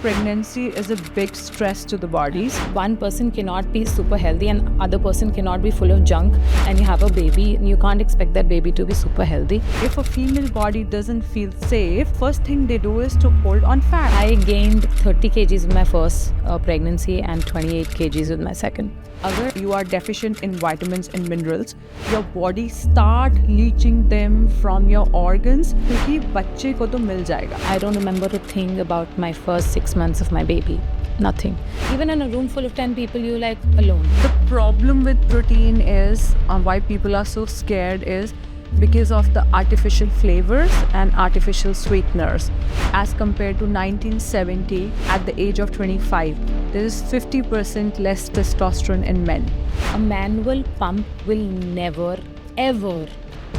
pregnancy is a big stress to the bodies. One person cannot be super healthy and other person cannot be full of junk, and you have a baby and you can't expect that baby to be super healthy. If a female body doesn't feel safe, first thing they do is to hold on fat. I gained 30 kgs with my first pregnancy and 28 kgs with my second. Agar you are deficient in vitamins and minerals, your body start leaching them from your organs क्योंकि बच्चे को तो मिल जाएगा. I don't remember a thing about my first 6 months of my baby. Nothing. Even in a room full of 10 people, you're like alone. The problem with protein is why people are so scared is because of the artificial flavors and artificial sweeteners. As compared to 1970, at the age of 25, there is 50% less testosterone in men. A manual pump will never, ever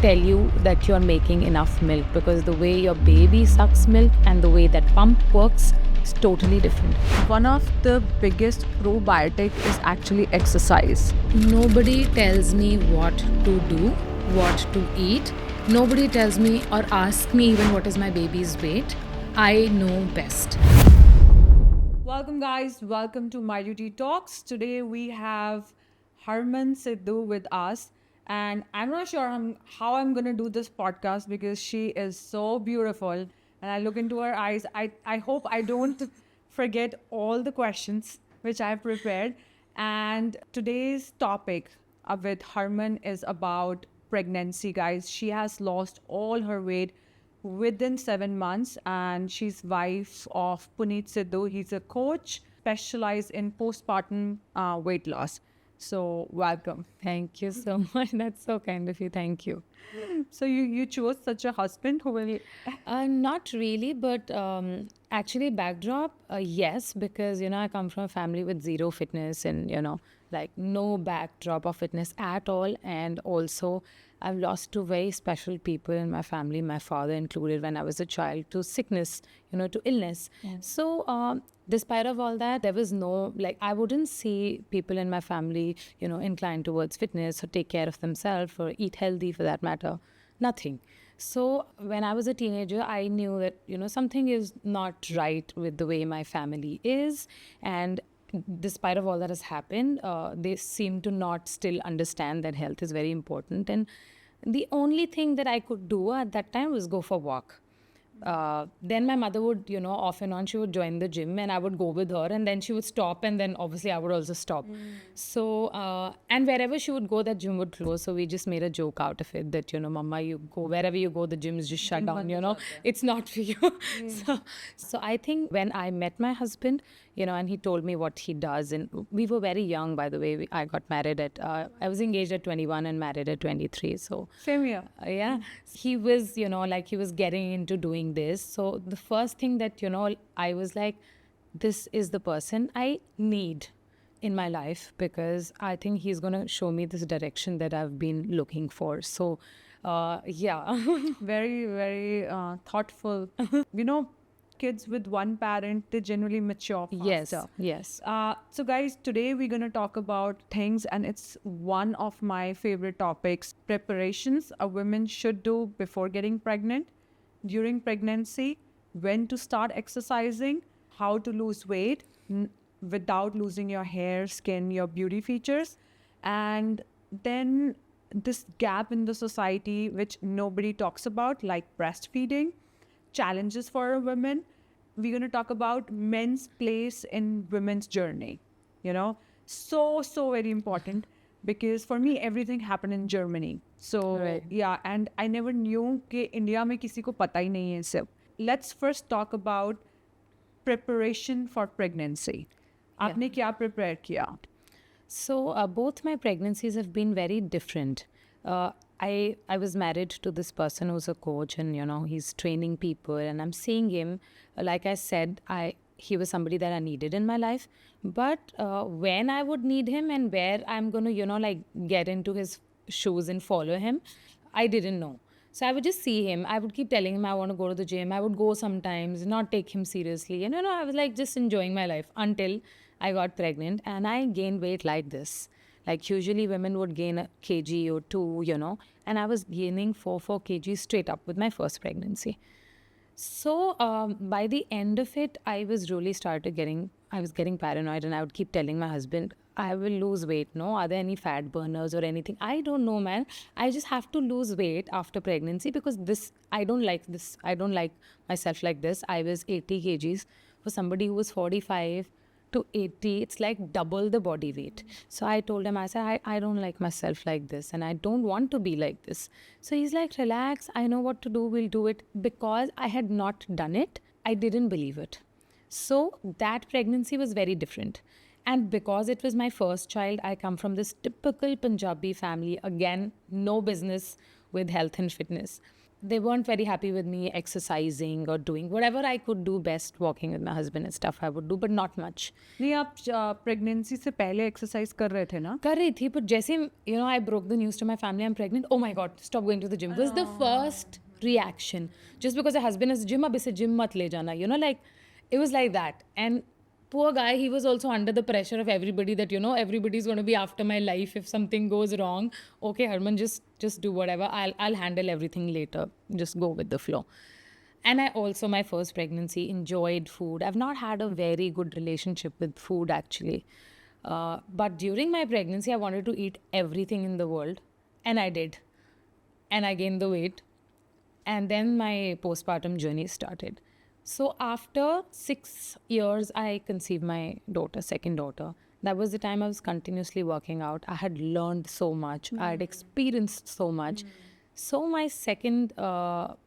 tell you that you're making enough milk, because the way your baby sucks milk and the way that pump works is totally different. One of the biggest probiotic is actually exercise. Nobody tells me what to do, what to eat. Nobody tells me or asks me even what is my baby's weight. I know best. Welcome guys, welcome to My Duty Talks. Today we have Harman Sidhu with us, and I'm not sure how I'm going to do this podcast because she is so beautiful and I look into her eyes. I hope I don't forget all the questions which I've prepared. And today's topic with Harman is about pregnancy, guys. She has lost all her weight within 7 months, and she's wife of Puneet Sidhu. He's a coach specialized in postpartum weight loss. So welcome. Thank you so much. That's so kind of you. Thank you. So you chose such a husband who will... Not really, but actually backdrop, yes, because, I come from a family with zero fitness and, like no backdrop of fitness at all. And also I've lost two very special people in my family, my father included, when I was a child, to sickness, to illness. Yeah. So despite of all that, there was no, I wouldn't see people in my family, inclined towards fitness or take care of themselves or eat healthy for that matter. Nothing. So when I was a teenager, I knew that, something is not right with the way my family is. And despite of all that has happened, they seem to not still understand that health is very important. And the only thing that I could do at that time was go for a walk. Then my mother would, off and on, she would join the gym and I would go with her, and then she would stop, and then obviously I would also stop. So, and wherever she would go, that gym would close. So we just made a joke out of it that, Mama, you go, wherever you go, the gym is just shut down, it's not for you. So I think when I met my husband, and he told me what he does, and we were very young, by the way. I got married I was engaged at 21 and married at 23. So Same here. Yeah, he was, he was getting into doing this. So the first thing that, I was like, this is the person I need in my life, because I think he's going to show me this direction that I've been looking for. So, yeah. Very, very thoughtful. Kids with one parent, they generally mature faster. Yes. So guys, today we're going to talk about things, and it's one of my favorite topics: preparations a woman should do before getting pregnant, during pregnancy, when to start exercising, how to lose weight without losing your hair, skin, your beauty features, and then this gap in the society which nobody talks about, like breastfeeding, challenges for a woman. We're going to talk about men's place in women's journey. So very important, because for me everything happened in Germany. So right. Yeah, and I never knew कि India में किसी को पता ही नहीं है सब. Let's first talk about preparation for pregnancy. आपने क्या prepare किया? So both my pregnancies have been very different. I was married to this person who's a coach, and he's training people, and I'm seeing him. Like I said, he was somebody that I needed in my life. But when I would need him and where I'm going to get into his shoes and follow him, I didn't know. So I would just see him. I would keep telling him I want to go to the gym. I would go sometimes, not take him seriously. And I was just enjoying my life until I got pregnant, and I gained weight like this. Like usually women would gain a kg or two, and I was gaining 4 kg straight up with my first pregnancy. So by the end of it, I was getting paranoid, and I would keep telling my husband, I will lose weight. No, are there any fat burners or anything? I don't know, man. I just have to lose weight after pregnancy because I don't like this. I don't like myself like this. I was 80 kgs for somebody who was 45 to 80, it's like double the body weight. So I told him, I said, I don't like myself like this and I don't want to be like this. So he's like, relax, I know what to do, we'll do it. Because I had not done it, I didn't believe it. So that pregnancy was very different. And because it was my first child, I come from this typical Punjabi family. Again, no business with health and fitness. They weren't very happy with me exercising or doing whatever I could do best, walking with my husband and stuff I would do, but not much. नहीं, आप pregnancy से पहले exercise कर रहे थे ना? कर रही थी, but जैसे I broke the news to my family I'm pregnant, oh my god, stop going to the gym was the first reaction. Just because a husband is gym, अब इसे gym मत ले जाना, like it was like that. And poor guy, he was also under the pressure of everybody that everybody's going to be after my life if something goes wrong. Okay, Harman, just do whatever, I'll handle everything later, just go with the flow. And I also, my first pregnancy, enjoyed food. I've not had a very good relationship with food actually. But during my pregnancy, I wanted to eat everything in the world. And I did. And I gained the weight. And then my postpartum journey started. So after 6 years, I conceived my daughter, second daughter. That was the time I was continuously working out. I had learned so much. I had experienced so much. So my second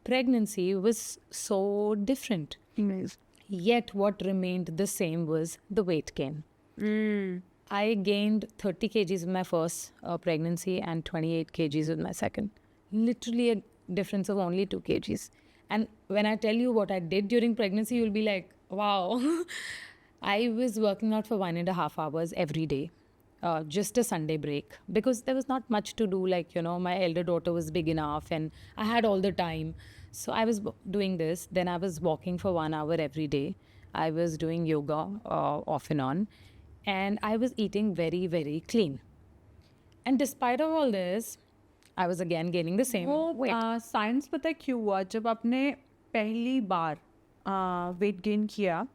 pregnancy was so different. Nice. Yet what remained the same was the weight gain. I gained 30 kgs with my first pregnancy and 28 kgs with my second. Literally a difference of only 2 kgs. And when I tell you what I did during pregnancy, you'll be like, wow. I was working out for 1.5 hours every day. Just a Sunday break, because there was not much to do. Like, my elder daughter was big enough and I had all the time. So I was doing this. Then I was walking for 1 hour every day. I was doing yoga off and on. And I was eating very, very clean. And despite of all this, I was again gaining the same weight. वो science पता है क्यों हुआ? जब आपने पहली बार weight gain किया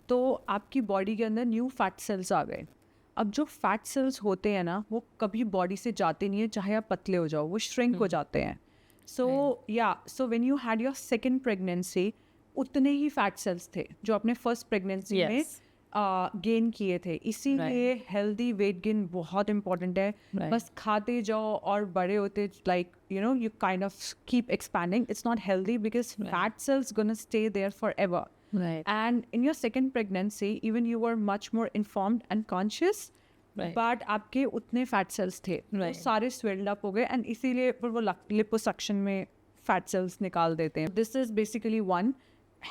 तो आपकी बॉडी के अंदर न्यू फैट सेल्स आ गए. अब जो फैट सेल्स होते हैं ना, वो कभी बॉडी से जाते नहीं है, चाहे आप पतले हो जाओ, वो श्रिंक हो जाते हैं. So when you had your second pregnancy, उतने ही फैट सेल्स थे जो आपने फर्स्ट प्रेगनेंसी में गेन किए थे. इसीलिए हेल्दी वेट गेन बहुत इंपॉर्टेंट है. बस खाते जाओ और बड़े होते, like you kind of keep expanding. It's not healthy because fat cells gonna stay there forever. Right. And in your second pregnancy, even you were much more informed and conscious. Right. But आपके उतने fat cells थे, वो सारे swelled up हो गए, and इसीलिए फिर वो लिपोसक्शन में फैट सेल्स निकाल देते हैं. This is basically one,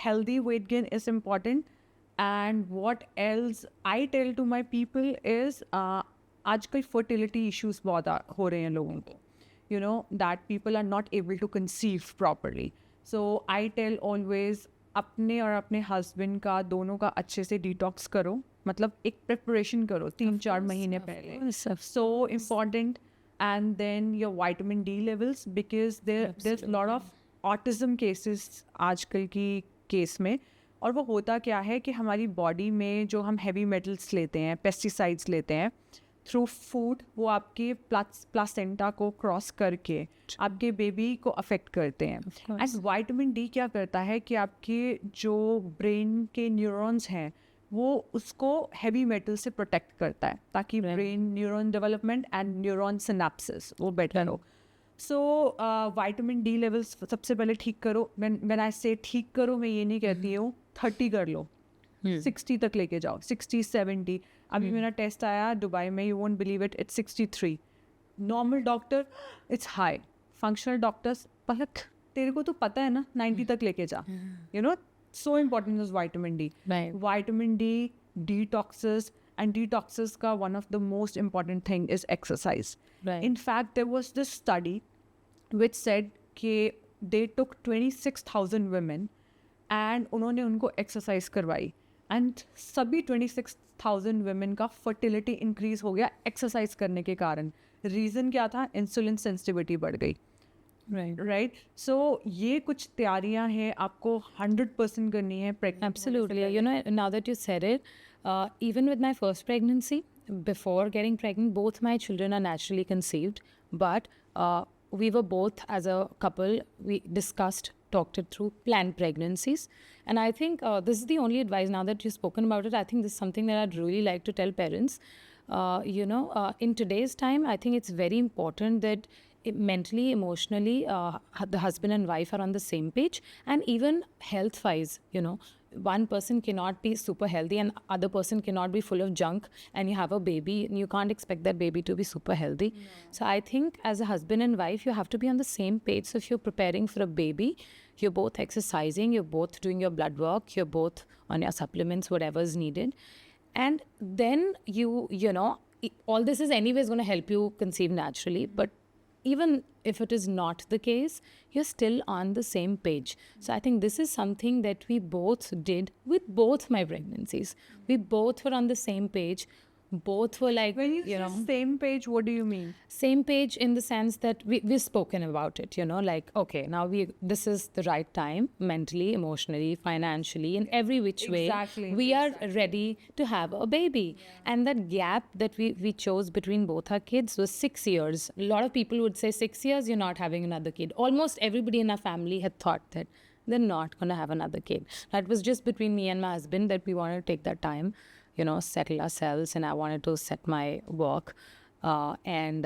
healthy weight gain is important. And what else I tell to my people is, आजकल फर्टिलिटी इश्यूज बहुत हो रहे हैं लोगों को, that people are not able to conceive properly. So I tell always, अपने और अपने हस्बैंड का दोनों का अच्छे से डिटॉक्स करो. मतलब एक प्रिपरेशन करो 3-4 महीने पहले. So important. And then your vitamin D levels, because there's a lot of autism cases आजकल की केस में. और वो होता क्या है कि हमारी बॉडी में जो हम हैवी मेटल्स लेते हैं, पेस्टिसाइड्स लेते हैं थ्रू फूड, वो आपके प्लासेंटा को क्रॉस करके आपके बेबी को अफेक्ट करते हैं. एंड विटामिन डी क्या करता है कि आपके जो ब्रेन के न्यूरॉन्स हैं वो उसको हैवी मेटल से प्रोटेक्ट करता है, ताकि brain neuron development and neuron synapses वो बेटर हो. सो विटामिन डी लेवल्स सबसे पहले ठीक करो. व्हेन आई से ठीक करो, मैं ये नहीं कहती हूँ 30 कर लो, 60 तक लेके जाओ, 60-70. अभी मेरा टेस्ट आया दुबई में, you won't believe it, it's 63. Normal doctor it's high, functional doctors Palak तेरे को तो पता है ना 90 तक लेके जा. So important is vitamin D. Vitamin D detoxes, and detoxes का one of the most important thing is exercise. In fact, there was this study which said कि they took 26,000 women and उन्होंने उनको exercise करवाई, and सभी 26,000 women का fertility increase हो गया exercise करने के कारण. Reason क्या था? Insulin sensitivity बढ़ गई. Right. राइट? सो ये कुछ तैयारियां हैं आपको 100% करनी है pregnant होने से Absolutely. You know, now that you said it, even with my first pregnancy, before getting pregnant, both my children are naturally conceived. But we were both, as a couple, we discussed, talked it through, planned pregnancies. And I think this is the only advice, now that you've spoken about it, I think this is something that I'd really like to tell parents. In today's time, I think it's very important that mentally, emotionally, the husband and wife are on the same page. And even health wise, one person cannot be super healthy and other person cannot be full of junk, and you have a baby and you can't expect that baby to be super healthy. So I think as a husband and wife, you have to be on the same page. So if you're preparing for a baby, you're both exercising, you're both doing your blood work, you're both on your supplements, whatever is needed. And then all this is anyways going to help you conceive naturally. But even if it is not the case, you're still on the same page. So I think this is something that we both did with both my pregnancies. We both were on the same page. Both were like, when you say same page, what do you mean? Same page in the sense that we've spoken about it, like, okay, now this is the right time, mentally, emotionally, financially, in every which way. Exactly. We are ready to have a baby. And that gap that we chose between both our kids was 6 years. A lot of people would say 6 years, you're not having another kid. Almost everybody in our family had thought that they're not going to have another kid. That was just between me and my husband, that we wanted to take that time, settle ourselves, and I wanted to set my work. And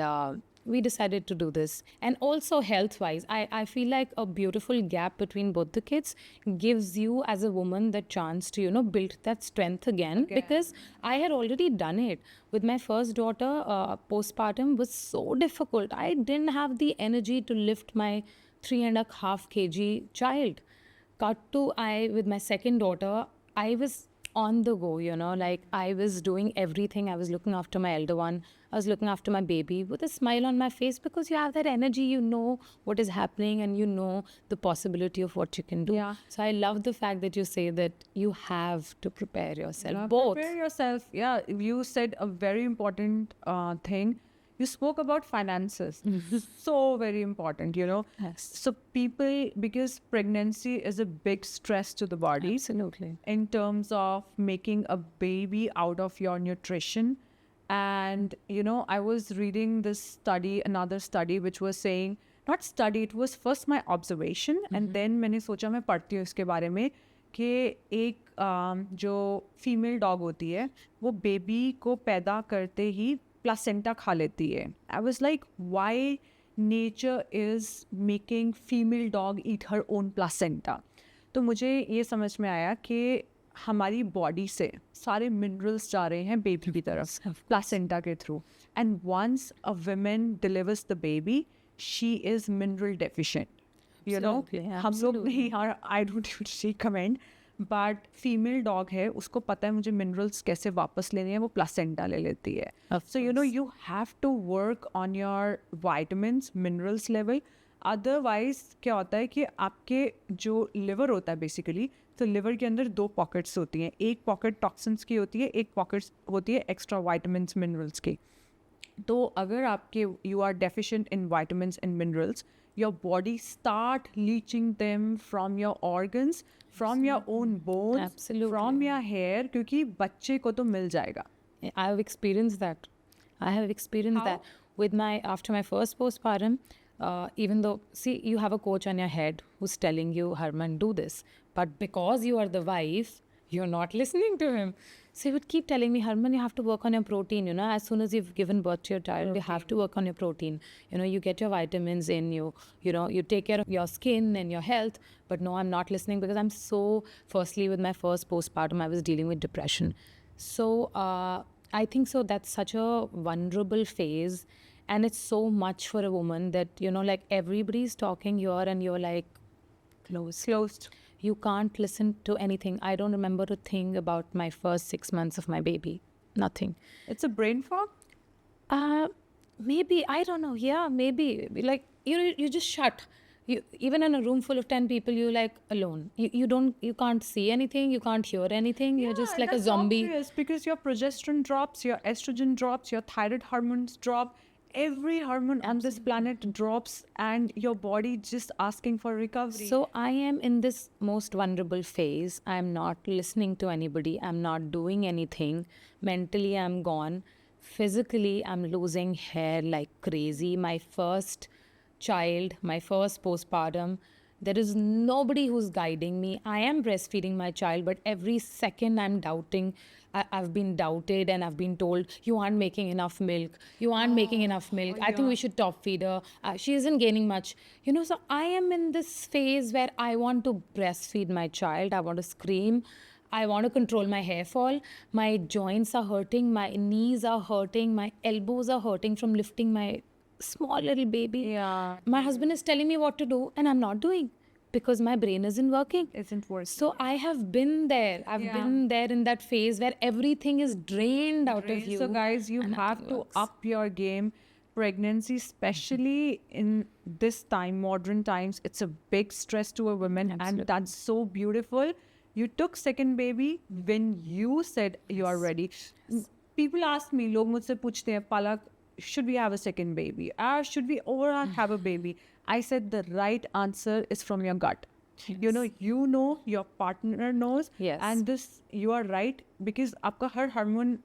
we decided to do this. And also health-wise, I feel like a beautiful gap between both the kids gives you as a woman the chance to, build that strength again. Because I had already done it. With my first daughter, postpartum was so difficult. I didn't have the energy to lift my 3.5 kg child. Cut to with my second daughter, I was on the go, like I was doing everything. I was looking after my elder one. I was looking after my baby with a smile on my face, because you have that energy, you know what is happening, and you know the possibility of what you can do. Yeah. So I love the fact that you say that you have to prepare yourself. Both. Prepare yourself. Yeah, you said a very important thing. You spoke about finances. So very important, Yes. So people, because pregnancy is a big stress to the body. Absolutely. In terms of making a baby out of your nutrition. And, I was reading this study, another study, which was saying, not study, it was first my observation. And then मैंने सोचा मैं पढ़ती हूँ इसके बारे में कि एक जो फीमेल डॉग होती है वो बेबी को पैदा करते ही प्लासेंटा खा लेती है. I was like, why nature is making female dog eat her own placenta? तो मुझे ये समझ में आया कि हमारी बॉडी से सारे मिनरल्स जा रहे हैं बेबी की तरफ प्लासेंटा के थ्रू. And once a woman delivers the baby, she is mineral deficient. हम लोग नहीं, I don't recommend, but female dog है, उसको पता है मुझे मिनरल्स कैसे वापस लेने हैं, वो प्लासेंटा ले लेती है. So you have to work on your vitamins, minerals level. Otherwise क्या होता है कि आपके जो लिवर होता है बेसिकली, तो लिवर के अंदर 2 पॉकेट्स होती हैं. एक पॉकेट टॉक्सिन्स की होती है, एक पॉकेट होती है एक्स्ट्रा वाइटामिन्स, मिनरल्स की. तो अगर आपके you are deficient in vitamins and minerals, your body start leaching them from your organs, from your own bones, Absolutely. from your hair, क्योंकि बच्चे को तो मिल जाएगा. I have experienced that. How? With after my first postpartum. Even though, see, you have a coach on your head who's telling you, Harman, do this. But because you are the wife, you're not listening to him. So he would keep telling me, Harman, you have to work on your protein. As soon as you've given birth to your child, you have to work on your protein. You get your vitamins in, you take care of your skin and your health. But no, I'm not listening, because I'm so, firstly, with my first postpartum, I was dealing with depression. So I think so that's such a vulnerable phase. And it's so much for a woman that, like everybody's talking here and you're like closed. You can't listen to anything. I don't remember a thing about my first 6 months of my baby. Nothing. It's a brain fog? Maybe, I don't know. Yeah, maybe. Like, you just shut. Even in a room full of 10 people, you're like alone. You can't see anything. You can't hear anything. You're just like a that's zombie. obvious, because your progesterone drops, your estrogen drops, your thyroid hormones drop, every hormone on this planet drops and your body just asking for recovery. So I am in this most vulnerable phase. I'm not listening to anybody. I'm not doing anything. Mentally, I'm gone. Physically, I'm losing hair like crazy. My first child, my first postpartum, there is nobody who's guiding me. I am breastfeeding my child, but every second I'm doubting. I've been doubted and I've been told, you aren't making enough milk. You aren't making enough milk. I think we should top feed her. She isn't gaining much. So I am in this phase where I want to breastfeed my child. I want to scream. I want to control my hair fall. My joints are hurting. My knees are hurting. My elbows are hurting from lifting my small little baby. Yeah. My husband is telling me what to do and I'm not doing because my brain isn't working. Isn't working. So I have been there. I've been there in that phase where everything is drained out of you. So guys, you and have nothing to works. up your game. Pregnancy, especially in this time, modern times, it's a big stress to a woman, and that's so beautiful. You took second baby when you said you are ready. People ask me, लोग मुझसे पूछते हैं, Palak, should we have a second baby? Should we overall have a baby? I said the right answer is from your gut. You know, your partner knows, Yes. and this you are right because आपका हर hormone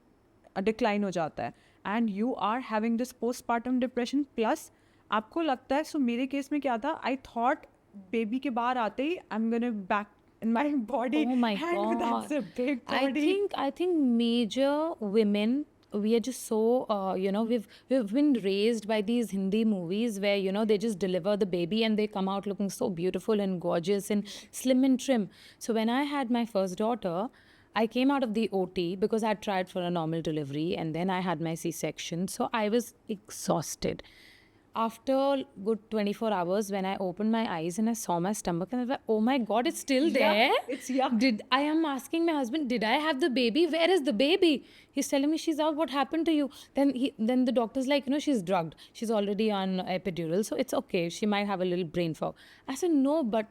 decline हो जाता है and you are having this postpartum depression plus आपको लगता है. सो मेरे case में क्या था, आई थॉट बेबी के बाहर आते ही I am gonna back in my body. Oh my and that's a God. big body. I think major women, we are just so we've been raised by these Hindi movies where they just deliver the baby and they come out looking so beautiful and gorgeous and slim and trim. So when I had my first daughter, I came out of the OT because I had tried for a normal delivery and then I had my C-section. So I was exhausted. After good 24 hours, when I opened my eyes and I saw my stomach, and I was like, oh my God, it's still there. It's yuck. I am asking my husband, did I have the baby? Where is the baby? He's telling me she's out. What happened to you? Then the doctor's like, she's drugged. She's already on epidural, so it's okay. She might have a little brain fog. I said, no, but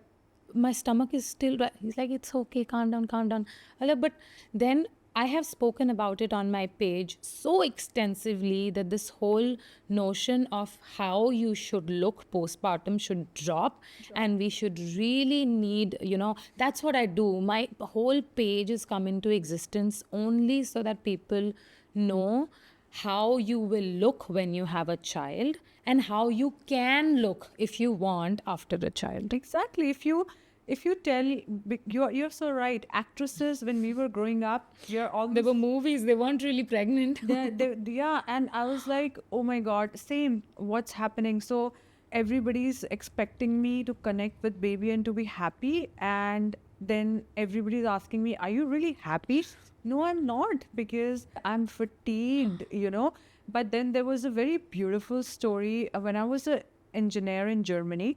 my stomach is still right. He's like, it's okay, calm down, calm down. I like, but then I have spoken about it on my page so extensively that this whole notion of how you should look postpartum should drop. And we should really need, that's what I do. My whole page is come into existence only so that people know how you will look when you have a child and how you can look if you want after a child. Exactly. If you tell, you're so right. Actresses, when we were growing up, you're almost There were movies, they weren't really pregnant. yeah, and I was like, oh my God, same, what's happening? So everybody's expecting me to connect with baby and to be happy, and then everybody's asking me, are you really happy? No, I'm not, because I'm fatigued, But then there was a very beautiful story. When I was an engineer in Germany,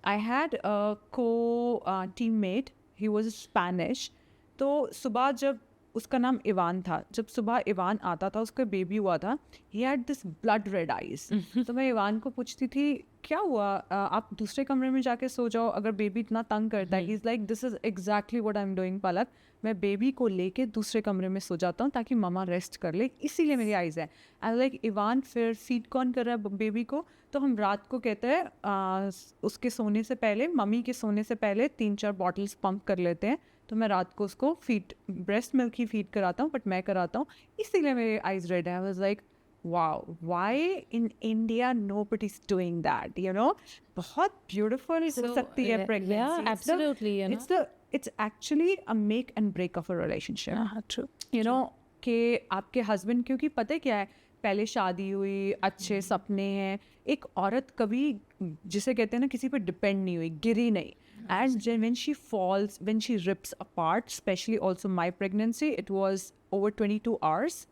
I had a teammate. He was Spanish. तो सुबह जब उसका नाम Ivan था, जब सुबह Ivan आता था, उसका बेबी हुआ था, he had this blood red eyes. तो मैं इवान को पूछती थी, क्या हुआ, आप दूसरे कमरे में जाके सो जाओ अगर बेबी इतना तंग करता है. He's like, this is exactly what I'm doing, पलक. मैं बेबी को लेके दूसरे कमरे में सो जाता हूँ ताकि मामा रेस्ट कर ले, इसीलिए मेरी आइज़ है. आई लाइक, इवान फिर फीड कौन कर रहा है बेबी को? तो हम रात को कहते हैं उसके सोने से पहले, मम्मी के सोने से पहले 3-4 बॉटल्स पंप कर लेते हैं. तो मैं रात को उसको ब्रेस्ट मिल्क ही फीड कराता हूँ, बट मैं कराता हूँ, इसीलिए मेरे आइज़ रेड है. I was like, wow, why in India nobody's doing that, बहुत beautiful हो सकती है pregnancy. Yeah, absolutely, It's actually a make and break of a relationship. True. कि आपके husband, क्योंकि पता है क्या है, पहले शादी हुई, अच्छे सपने हैं, एक औरत कभी, जिसे कहते हैं ना, किसी पे डिपेंड नहीं हुई, गिरी नहीं. And when she falls, when she rips apart, especially also my pregnancy, it was over 22 hours.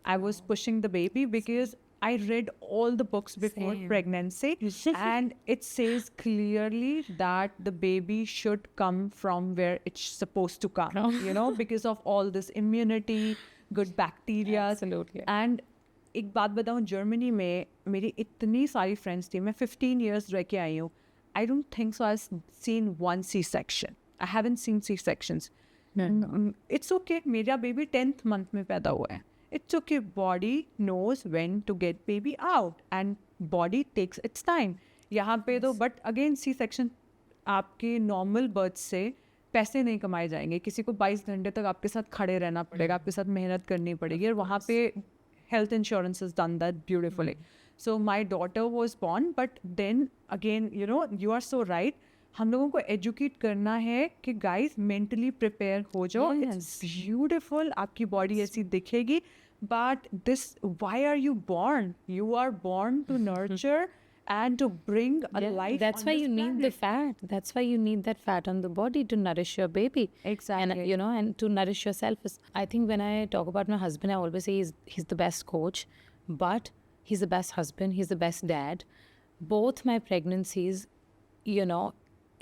I was pushing the baby because I read all the books before pregnancy, and it says clearly that the baby should come from where it's supposed to come, because of all this immunity, good bacteria. Absolutely. And एक बात बताऊँ, Germany में मेरी इतनी सारी friends थी, मैं 15 years रह के आई हूँ. I don't think so I've seen one C-section. I haven't seen C-sections. It's okay. मेरा baby 10th month में पैदा हुआ है. It's okay. Body knows when to get baby out. And body takes its time. यहाँ पे तो but again C section आपके normal birth से पैसे नहीं कमाए जाएंगे, किसी को 22 घंटे तक आपके साथ खड़े रहना पड़ेगा, आपके साथ मेहनत करनी पड़ेगी, और वहाँ पे health insurance has done that beautifully. So my daughter was born, but then again, you know, you are so right. हम लोगों को educate करना है कि guys mentally prepare हो जाओ. It's beautiful. आपकी body ऐसी दिखेगी. But this, why are you born? You are born to nurture and to bring a life. That's on why this you need the planet. fat. That's why you need that fat on the body to nourish your baby. Exactly. And you know, and to nourish yourself. I think when I talk about my husband, I always say he's the best coach, but he's the best husband. He's the best dad. Both my pregnancies, you know,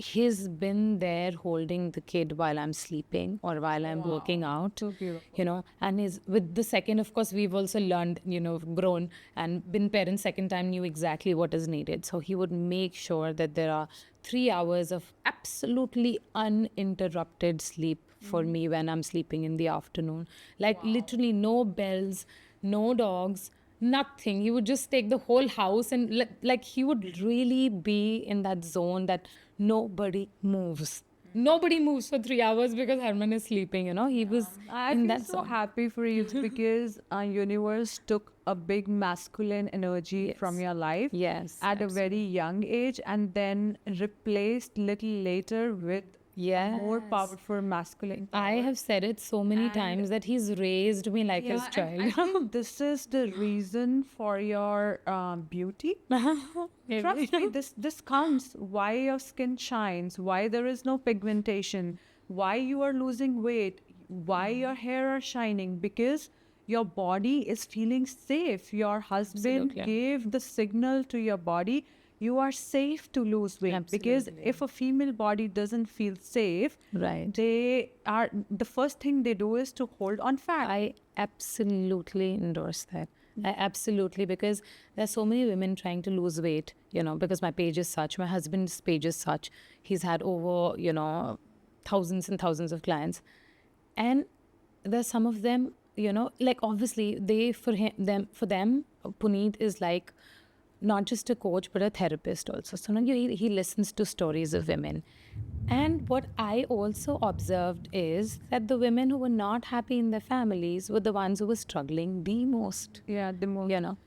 he's been there holding the kid while I'm sleeping or while I'm working out. So beautiful. You know, and is with the second, of course, we've also learned, you know, grown and been parents second time, knew exactly what is needed. So he would make sure that there are 3 hours of absolutely uninterrupted sleep for me when I'm sleeping in the afternoon. Like literally no bells, no dogs, nothing. He would just take the whole house and like he would really be in that zone that nobody moves. Nobody moves for 3 hours because Herman is sleeping, you know. He was I in feel that so zone. happy for you because our universe took a big masculine energy from your life Yes. at a very young age and then replaced little later with more Yes. powerful masculine. I have said it so many times that he's raised me like his and child. I think this is the reason for your beauty. Trust me, this counts. Why your skin shines, why there is no pigmentation, why you are losing weight, why your hair are shining, because your body is feeling safe. Your husband Absolutely. gave the signal to your body, you are safe to lose weight. Because if a female body doesn't feel safe, Right. they are, the first thing they do is to hold on fat. I absolutely endorse that. I absolutely, because there's so many women trying to lose weight, you know, because my page is such, my husband's page is such. He's had over, you know, thousands and thousands of clients. And there's some of them, you know, like obviously for them, Puneet is like not just a coach, but a therapist also. So now he listens to stories of women. And what I also observed is that the women who were not happy in their families were the ones who were struggling the most, Yeah, the most. you know.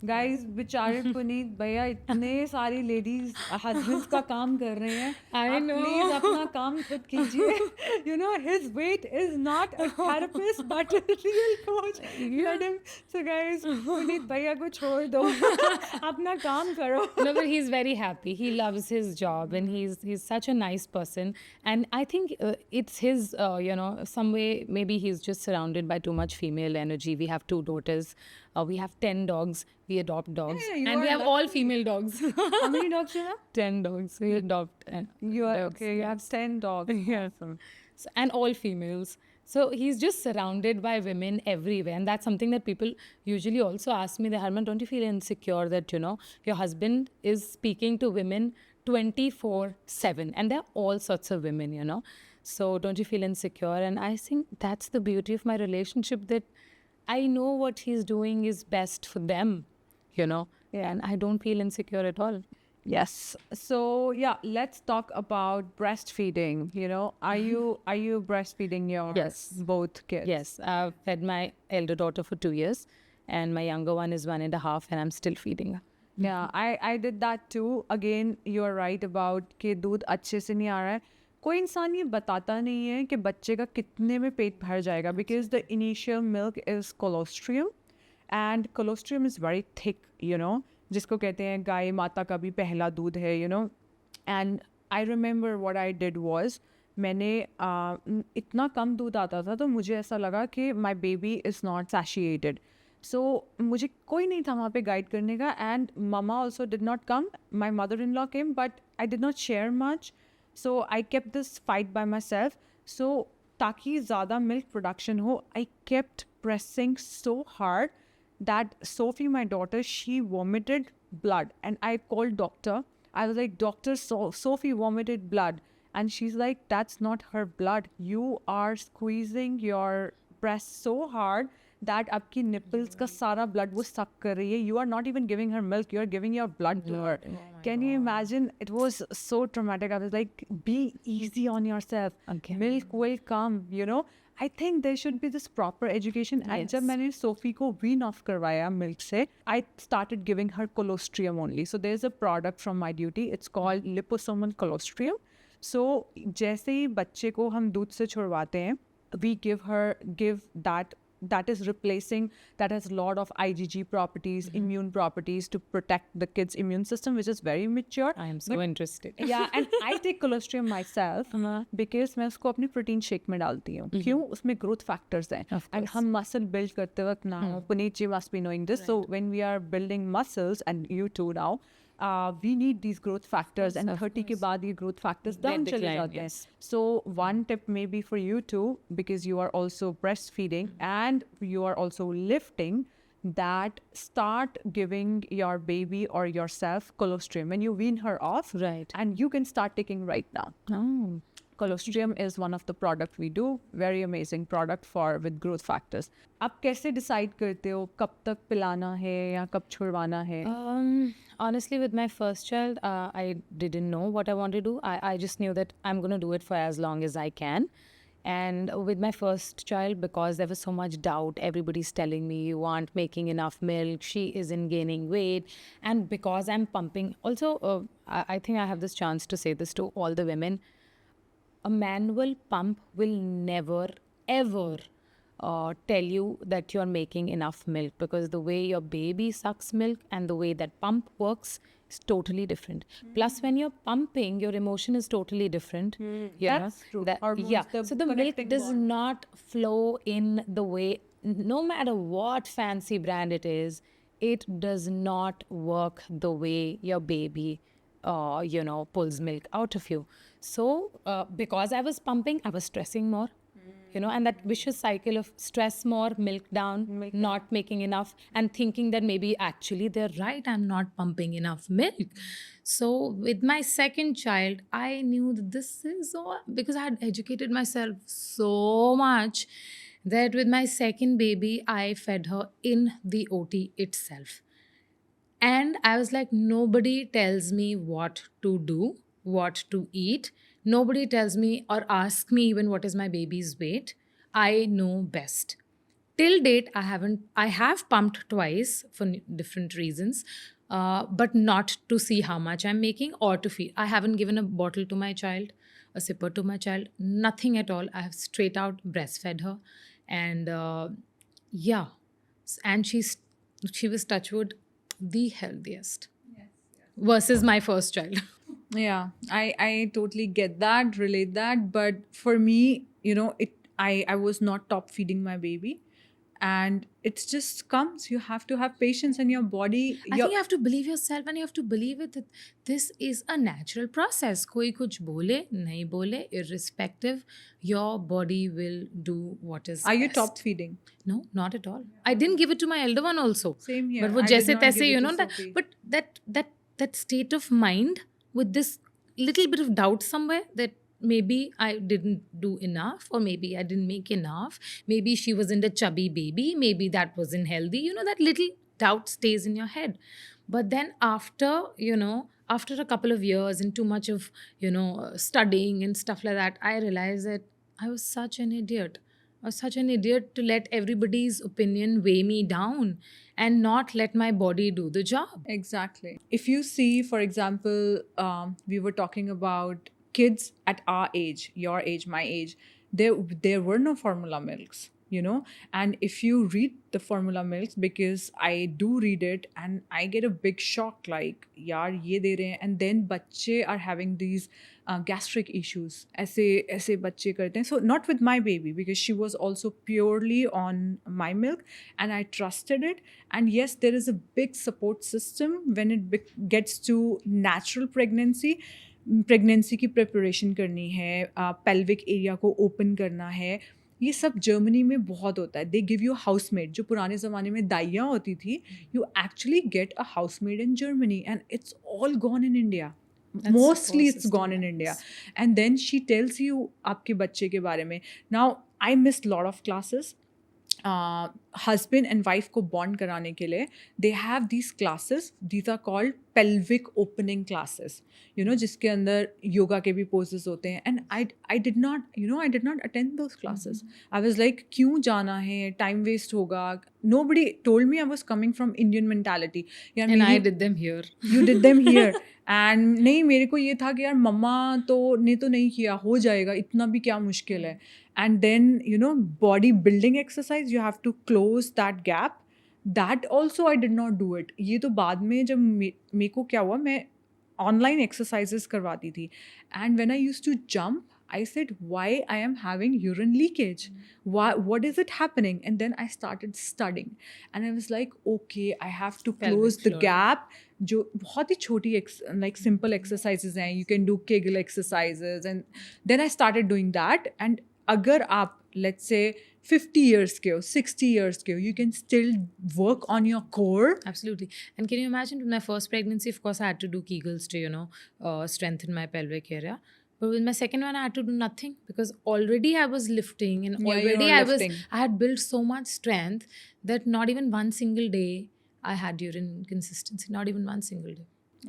Guys बेचारे पुनीत भैया इतने सारी ladies husbands का काम कर रहे हैं. I आप know. प्लीज अपना काम खुद कीजिए. You know, his weight is not a therapist but a real coach. Let him. So guys, Puneet भैया को छोड़ दो. अपना काम करो. No, but he's very happy. He loves his job, and he's such a nice person. And I think it's his, you know, some way maybe he's just surrounded by too much female energy. We have 2 daughters. We have 10 dogs. We adopt dogs, Yeah, you and we are have all female dogs. How many dogs you have? 10 dogs. We adopt. You are dogs. okay. You have 10 dogs. Yes. So, and all females. So he's just surrounded by women everywhere. And that's something that people usually also ask me, Harman, don't you feel insecure that, you know, your husband is speaking to women 24/7? And they're all sorts of women, you know. So don't you feel insecure? And I think that's the beauty of my relationship, that I know what he's doing is best for them, you know. Yeah. And I don't feel insecure at all. Yes. So yeah, let's talk about breastfeeding. You know, are you breastfeeding your Yes. both kids? Yes, I've fed my elder daughter for 2 years, and my younger one is 1.5, and I'm still feeding her. Yeah, I did that too. Again, you're right about कि दूध अच्छे से नहीं आ रहा है. कोई इंसान ये बताता नहीं है कि बच्चे का कितने में पेट भर जाएगा, because the initial milk is colostrum and colostrum is very thick, you know, जिसको कहते हैं गाय माता का भी पहला दूध है, you know. And I remember what I did was, मैंने इतना कम दूध आता था तो मुझे ऐसा लगा कि my baby is not satiated. So मुझे कोई नहीं था वहाँ पे गाइड करने का, and mama also did not come. My mother-in-law came, but I did not share much. So I kept this fight by myself. So ताकि ज़्यादा milk production हो, I kept pressing so hard that Sophie, my daughter, she vomited blood, and I called doctor. I was like, doctor, Sophie vomited blood, and she's like, that's not her blood. You are squeezing your breast so hard that आपकी nipples का सारा blood वो suck कर रही है. You are not even giving her milk, you are giving your blood to her. Can you imagine? It was so traumatic. I was like, be easy on yourself. Okay. Milk will come, you know. I think there should be this proper education. And जब मैंने Sophie को wean off करवाया milk से, I started giving her colostrum only. So there's a product from My Duty. It's called liposomal colostrum. So जैसे ही बच्चे को हम दूध से छुड़वाते हैं, we give that is replacing, that has a lot of IgG properties, immune properties to protect the kid's immune system, which is very mature. I am so interested. Yeah, and I take colostrum myself because मैं उसको अपनी protein shake में डालती हूँ. क्यों? उसमें growth factors हैं. Of And course. हम muscle build करते वक्त now, Puneet ji must be knowing this. So when we are building muscles, and you too now, we need these growth factors, and 30 के बाद ये growth factors down चले decline, जाते हैं. yes. So one tip maybe for you too, because you are also breastfeeding and you are also lifting, that start giving your baby or yourself colostrum when you wean her off. Right. And you can start taking right now. Oh. Colostrum is one of the product we do. Very amazing product for with growth factors. आप कैसे decide करते हो कब तक पिलाना है या कब छुड़वाना है? Honestly, with my first child, I didn't know what I wanted to do. I just knew that I'm going to do it for as long as I can. And with my first child, because there was so much doubt, everybody's telling me you aren't making enough milk, she isn't gaining weight. And because I'm pumping, also, I think I have this chance to say this to all the women. A manual pump will never, ever tell you that you're making enough milk, because the way your baby sucks milk and the way that pump works is totally different. Plus, when you're pumping, your emotion is totally different. You know, That's true. that- Hormones, yeah. the So the milk connecting does bond. not flow in the way, no matter what fancy brand it is, it does not work the way your baby pulls milk out of you. So because I was pumping, I was stressing more, and that vicious cycle of stress more, milk down, not making enough, and thinking that maybe actually they're right, I'm not pumping enough milk. So with my second child, I knew that this is all, because I had educated myself so much that with my second baby, I fed her in the OT itself. And I was like, nobody tells me what to do, what to eat. Nobody tells me or asks me even what is my baby's weight. I know best. Till date, I have pumped twice for different reasons, but not to see how much I'm making or to feed. I haven't given a bottle to my child, a sipper to my child, nothing at all. I have straight out breastfed her. And yeah, and she was, touch wood, the healthiest versus my first child. Yeah, I totally get that, relate that. But for me, I was not top feeding my baby. And it just comes. You have to have patience in your body. I think you have to believe yourself, and you have to believe it that this is a natural process. Koi kuch bole, nahi bole, irrespective, your body will do what is Are you best. top feeding? No, not at all. I didn't give it to my elder one also. Same here. But wo I did jaise not give taise, it to that, Sophie. but that state of mind with this little bit of doubt somewhere that maybe I didn't do enough, or maybe I didn't make enough, maybe she wasn't a chubby baby, maybe that wasn't healthy, that little doubt stays in your head. But then after a couple of years and too much of studying and stuff like that, I realized that I was such an idiot. I was such an idiot to let everybody's opinion weigh me down and not let my body do the job. Exactly. If you see, for example, we were talking about kids at our age, your age, my age, there were no formula milks, and if you read the formula milks, because I do read it and I get a big shock, like, yaar ye de rahe hain, and then bacche are having these gastric issues. ऐसे बच्चे करते हैं. So not with my baby, because she was also purely on my milk and I trusted it. And yes, there is a big support system when it gets to natural pregnancy. Pregnancy की preparation करनी है, pelvic area को open करना है, ये सब Germany में बहुत होता है. They give you housemaid. जो पुराने ज़माने में दाइयाँ होती थी, you actually get a housemaid in Germany, and it's all gone in India. Mostly it's gone in India. And then she tells you आपके बच्चे के बारे में. Now, I missed a lot of classes. husband and wife को bond कराने के लिए they have these classes. These are called pelvic opening classes. You know, जिसके अंदर yoga के भी poses होते हैं. And I did not, you know, I did not attend those classes. I was like, क्यों जाना है? Time waste होगा. Nobody told me I was coming from Indian mentality. यार And I मेरी did them here. you did them here. And नहीं, मेरे को ये था कि यार मम्मा तो ने तो नहीं किया, हो जाएगा, इतना भी क्या मुश्किल है. And then you know body building exercise, you have to close that gap. That also I did not do it. ये तो बाद में जब मेरे को क्या हुआ, मैं ऑनलाइन एक्सरसाइजेस करवाती थी. And when I used to jump, I said, why I am having urine leakage? What is it happening? And then I started studying. And I was like, okay, I have to Pelvic close the floor. gap. जो बहुत ही छोटी like simple exercises हैं. You can do Kegel exercises. And then I started doing that. And अगर आप, let's say, 50 years के हो, 60 years के हो, you can still work on your core. Absolutely. And can you imagine, with my first pregnancy, of course, I had to do Kegels to, strengthen my pelvic area. But with my second one, I had to do nothing because already I was lifting and Yeah, you already were lifting. I had built so much strength that not even one single day I had urine inconsistency, not even one single day.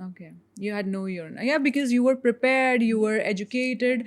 Okay. You had no urine. Yeah, because you were prepared, you were educated.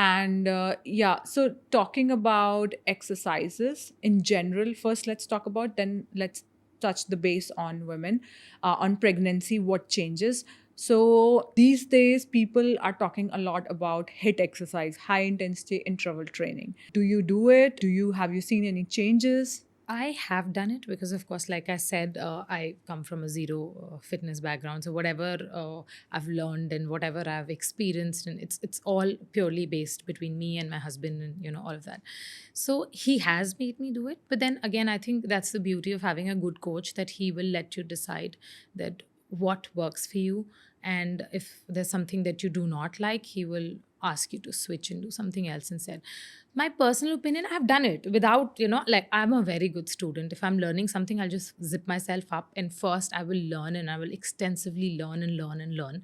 And yeah, so talking about exercises in general, first let's talk about, then let's touch the base on women, on pregnancy, what changes. So these days, people are talking a lot about HIIT exercise, high intensity interval training. Do you do it? Have you seen any changes? I have done it because, of course, like I said, I come from a zero fitness background. So whatever I've learned and whatever I've experienced, and it's all purely based between me and my husband, and all of that. So he has made me do it. But then again, I think that's the beauty of having a good coach, that he will let you decide that what works for you. And if there's something that you do not like, he will ask you to switch and do something else instead. My personal opinion, I've done it without, like, I'm a very good student. If I'm learning something, I'll just zip myself up, and first I will learn, and I will extensively learn and learn and learn.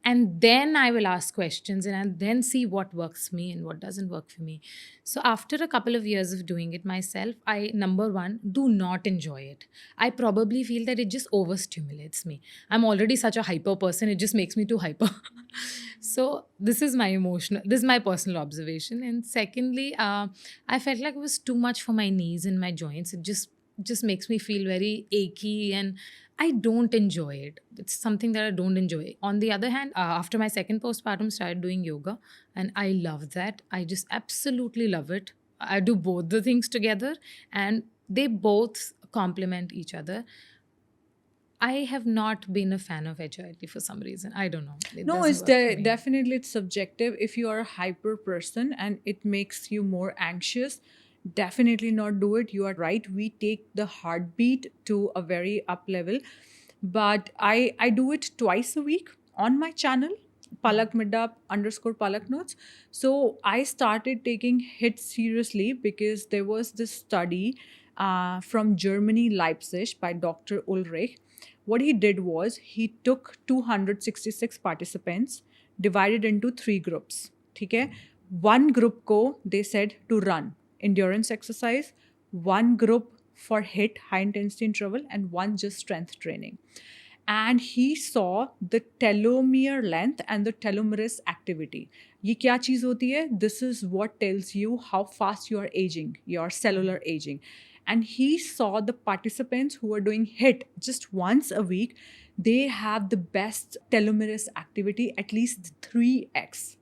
And then I will ask questions, and I'll then see what works for me and what doesn't work for me. So after a couple of years of doing it myself, I, number one, do not enjoy it. I probably feel that it just overstimulates me. I'm already such a hyper person, it just makes me too hyper. So this is my personal observation. And secondly, I felt like it was too much for my knees and my joints. It just makes me feel very achy, and I don't enjoy it. It's something that I don't enjoy. On the other hand, after my second postpartum, started doing yoga, and I love that. I just absolutely love it. I do both the things together, and they both complement each other. I have not been a fan of HIIT for some reason. I don't know. It No, doesn't it's work for me. definitely it's subjective. If you are a hyper person and it makes you more anxious, definitely not do it. You are right. We take the heartbeat to a very up level. But I do it twice a week on my channel, Palak Midda _ Palak Notes. So I started taking HIIT seriously because there was this study from Germany, Leipzig, by Dr. Ulrich. What he did was he took 266 participants, divided into 3 groups. Okay? One group they said to run, endurance exercise, one group for HIIT, high intensity interval, and one just strength training. And he saw the telomere length and the telomerase activity. ये क्या चीज़ होती है? This is what tells you how fast you are aging, your cellular aging. And he saw the participants who were doing HIIT just once a week, they have the best telomerase activity, at least 3x,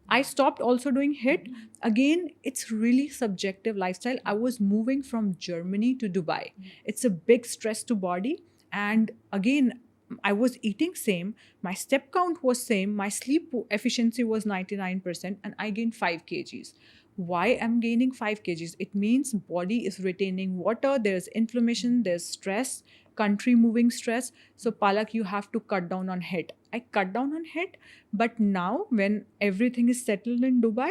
I stopped also doing HIIT. Again, it's really subjective lifestyle. I was moving from Germany to Dubai. It's a big stress to body. And again, I was eating same. My step count was same. My sleep efficiency was 99%, and I gained 5 kgs. Why I'm gaining 5 kgs? It means body is retaining water. There's inflammation. There's stress. Country moving stress. So Palak, you have to cut down on HIIT. I cut down on HIIT, but now when everything is settled in Dubai,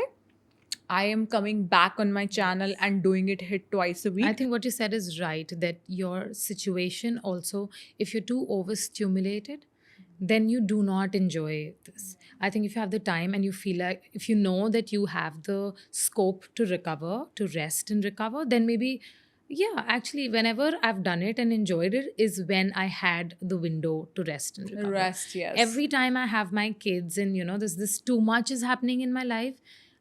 I am coming back on my channel and doing it HIIT twice a week. I think what you said is right, that your situation also, if you're too overstimulated, then you do not enjoy this. I think if you have the time and you feel like, if you know that you have the scope to recover, to rest and recover, then maybe Yeah, actually, whenever I've done it and enjoyed it is when I had the window to rest and recover. Rest, yes. Every time I have my kids and this too much is happening in my life,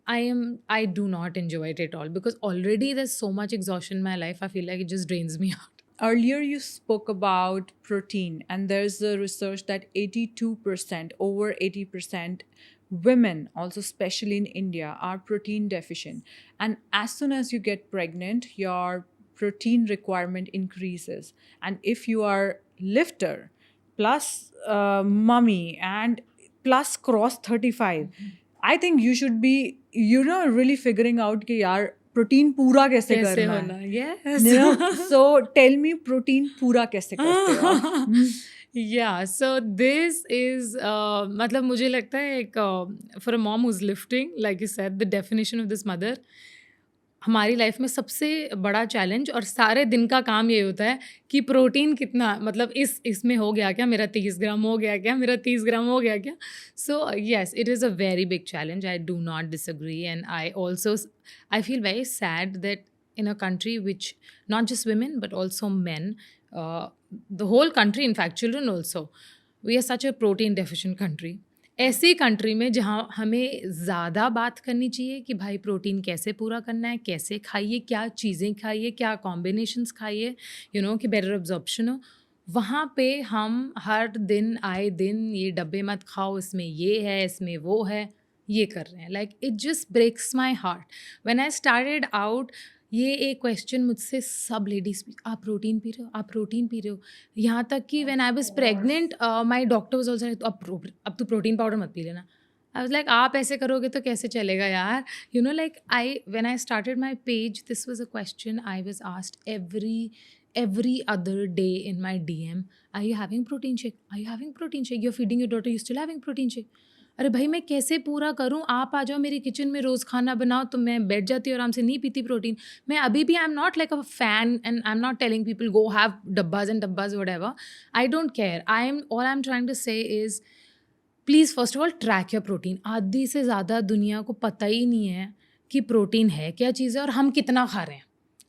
I do not enjoy it at all, because already there's so much exhaustion in my life. I feel like it just drains me out. Earlier, you spoke about protein, and there's a research that 82%, over 80% women, also especially in India, are protein deficient. And as soon as you get pregnant, your protein requirement increases. And if you are lifter, plus mummy, and plus cross 35, I think you should be, really figuring out कि यार protein पूरा कैसे करना है. Yes. So tell me, protein पूरा कैसे करते हो आप? Yeah, so this is मतलब मुझे लगता है एक for a mom who's lifting, like you said, the definition of this mother, हमारी लाइफ में सबसे बड़ा चैलेंज और सारे दिन का काम ये होता है कि प्रोटीन कितना, मतलब इसमें हो गया क्या, मेरा 30 ग्राम हो गया क्या, मेरा 30 ग्राम हो गया क्या. So yes, it is a very big challenge. I do not disagree, and I feel very sad that in a country which, not just women but also men, the whole country, in fact children also, we are such a protein deficient country. ऐसी country में जहाँ हमें ज़्यादा बात करनी चाहिए कि भाई प्रोटीन कैसे पूरा करना है, कैसे खाइए, क्या चीज़ें खाइए, क्या कॉम्बिनेशंस खाइए, कि बेटर अब्जॉर्प्शन हो, वहाँ पे हम हर दिन आए दिन ये डब्बे मत खाओ, इसमें ये है, इसमें वो है, ये कर रहे हैं. Like it just breaks my heart. When I started out, ये एक क्वेश्चन मुझसे सब लेडीज, आप प्रोटीन पी रहे हो, आप प्रोटीन पी रहे हो, यहाँ तक कि when I was pregnant my doctor was also like, अब तो प्रोटीन पाउडर मत पी लेना. आई वाज लाइक, आप ऐसे करोगे तो कैसे चलेगा यार. Like I when I started my page, this was a question I was asked every other day in my DM. Are you having protein shake? Are you having protein shake? You're feeding your daughter, you still having protein shake? अरे भाई मैं कैसे पूरा करूं, आप आ जाओ मेरी kitchen में, रोज़ खाना बनाओ, तो मैं बैठ जाती हूँ आराम से, नहीं पीती प्रोटीन. मैं अभी भी, I am not like a fan and I am not telling people go have डब्बाज एंड डब्बाज whatever. I don't care. All I am trying to say is, please first of all track your protein. आधी से ज़्यादा दुनिया को पता ही नहीं है कि प्रोटीन है क्या चीज़ है और हम कितना खा रहे हैं.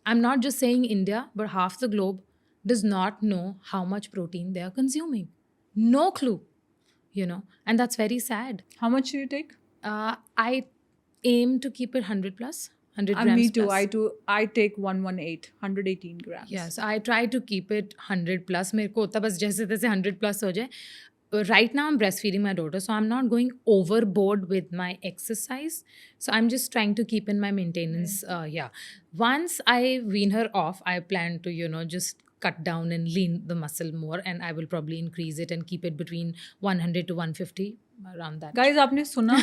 आई am not just saying India, but half the globe does not know how much protein they are consuming. No clue. And that's very sad. How much do you take? I aim to keep it 100 plus, 100 And grams me too. plus. I take 118, 118 grams. Yes, I try to keep it 100 plus. मेरे को होता बस जैसे तैसे 100 plus हो जाए. Right now I'm breastfeeding my daughter, so I'm not going overboard with my exercise. So I'm just trying to keep in my maintenance. Once I wean her off, I plan to, just cut down and lean the muscle more, and I will probably increase it and keep it between 100 to 150, around that. Guys, आपने सुना?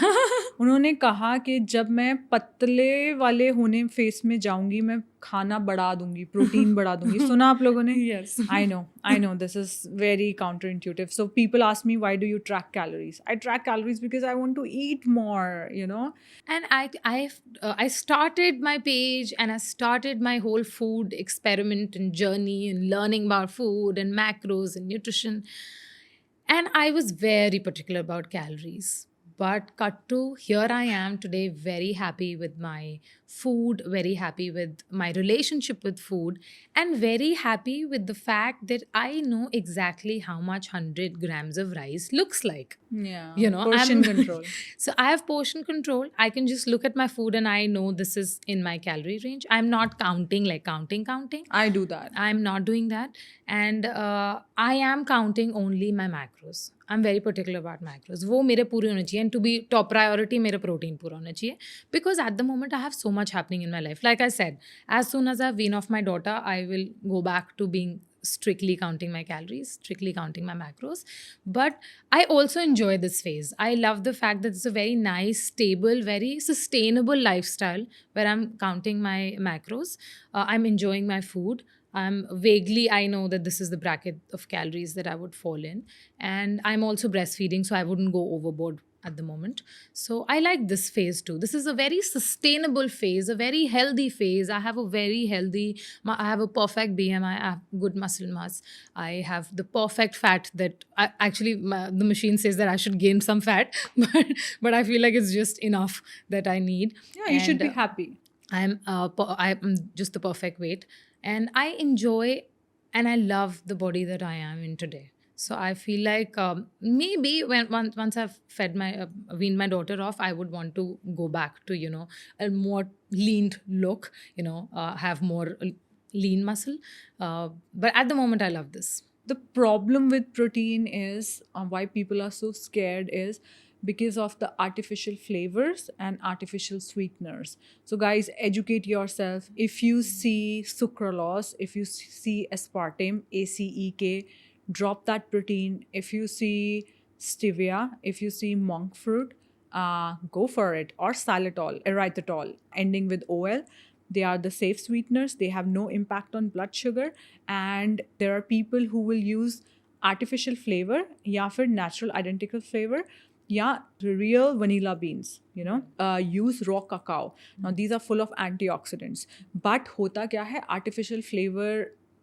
उन्होंने कहा कि जब मैं पतले वाले होने फेस में जाऊंगी, मैं खाना बढ़ा दूंगी, प्रोटीन बढ़ा दूंगी. सुना आप लोगों ने? Yes. I know this is very counterintuitive. So people ask me, why do you track calories? I track calories because I want to eat more, And I started my page and I started my whole food experiment and journey and learning about food and macros and nutrition. And I was very particular about calories. But cut to, here I am today, very happy with my food, very happy with my relationship with food, and very happy with the fact that I know exactly how much 100 grams of rice looks like. Yeah. Portion control. So I have portion control. I can just look at my food and I know this is in my calorie range. I'm not counting, like counting. I do that. I'm not doing that. And I am counting only my macros. I'm very particular about macros. वो मेरे पूरे होने चाहिए, and to be top priority मेरा protein पूरा होना चाहिए, because at the moment I have so much happening in my life. Like I said, as soon as I wean off my daughter, I will go back to being strictly counting my calories, strictly counting my macros. But I also enjoy this phase. I love the fact that it's a very nice, stable, very sustainable lifestyle where I'm counting my macros. I'm enjoying my food. I know that this is the bracket of calories that I would fall in. And I'm also breastfeeding, so I wouldn't go overboard at the moment. So I like this phase too. This is a very sustainable phase, a very healthy phase. I have a perfect BMI, I have good muscle mass. I have the perfect fat that the machine says that I should gain some fat, but I feel like it's just enough that I need. Yeah, you should be happy. I'm just the perfect weight. and I enjoy and I love the body that I am in today. So I feel like maybe once I've weaned my daughter off, I would want to go back to a more leaned look, have more lean muscle. But at the moment, I love this. The problem with protein is why people are so scared is because of the artificial flavors and artificial sweeteners. So guys, educate yourself. If you see sucralose, if you see aspartame, ACEK, drop that protein. If you see stevia, if you see monk fruit, go for it. Or xylitol, erythritol, ending with OL. They are the safe sweeteners. They have no impact on blood sugar. And there are people who will use artificial flavor या फिर natural identical flavor या real vanilla beans, use raw cacao. Now these are full of antioxidants. But होता क्या है, artificial flavor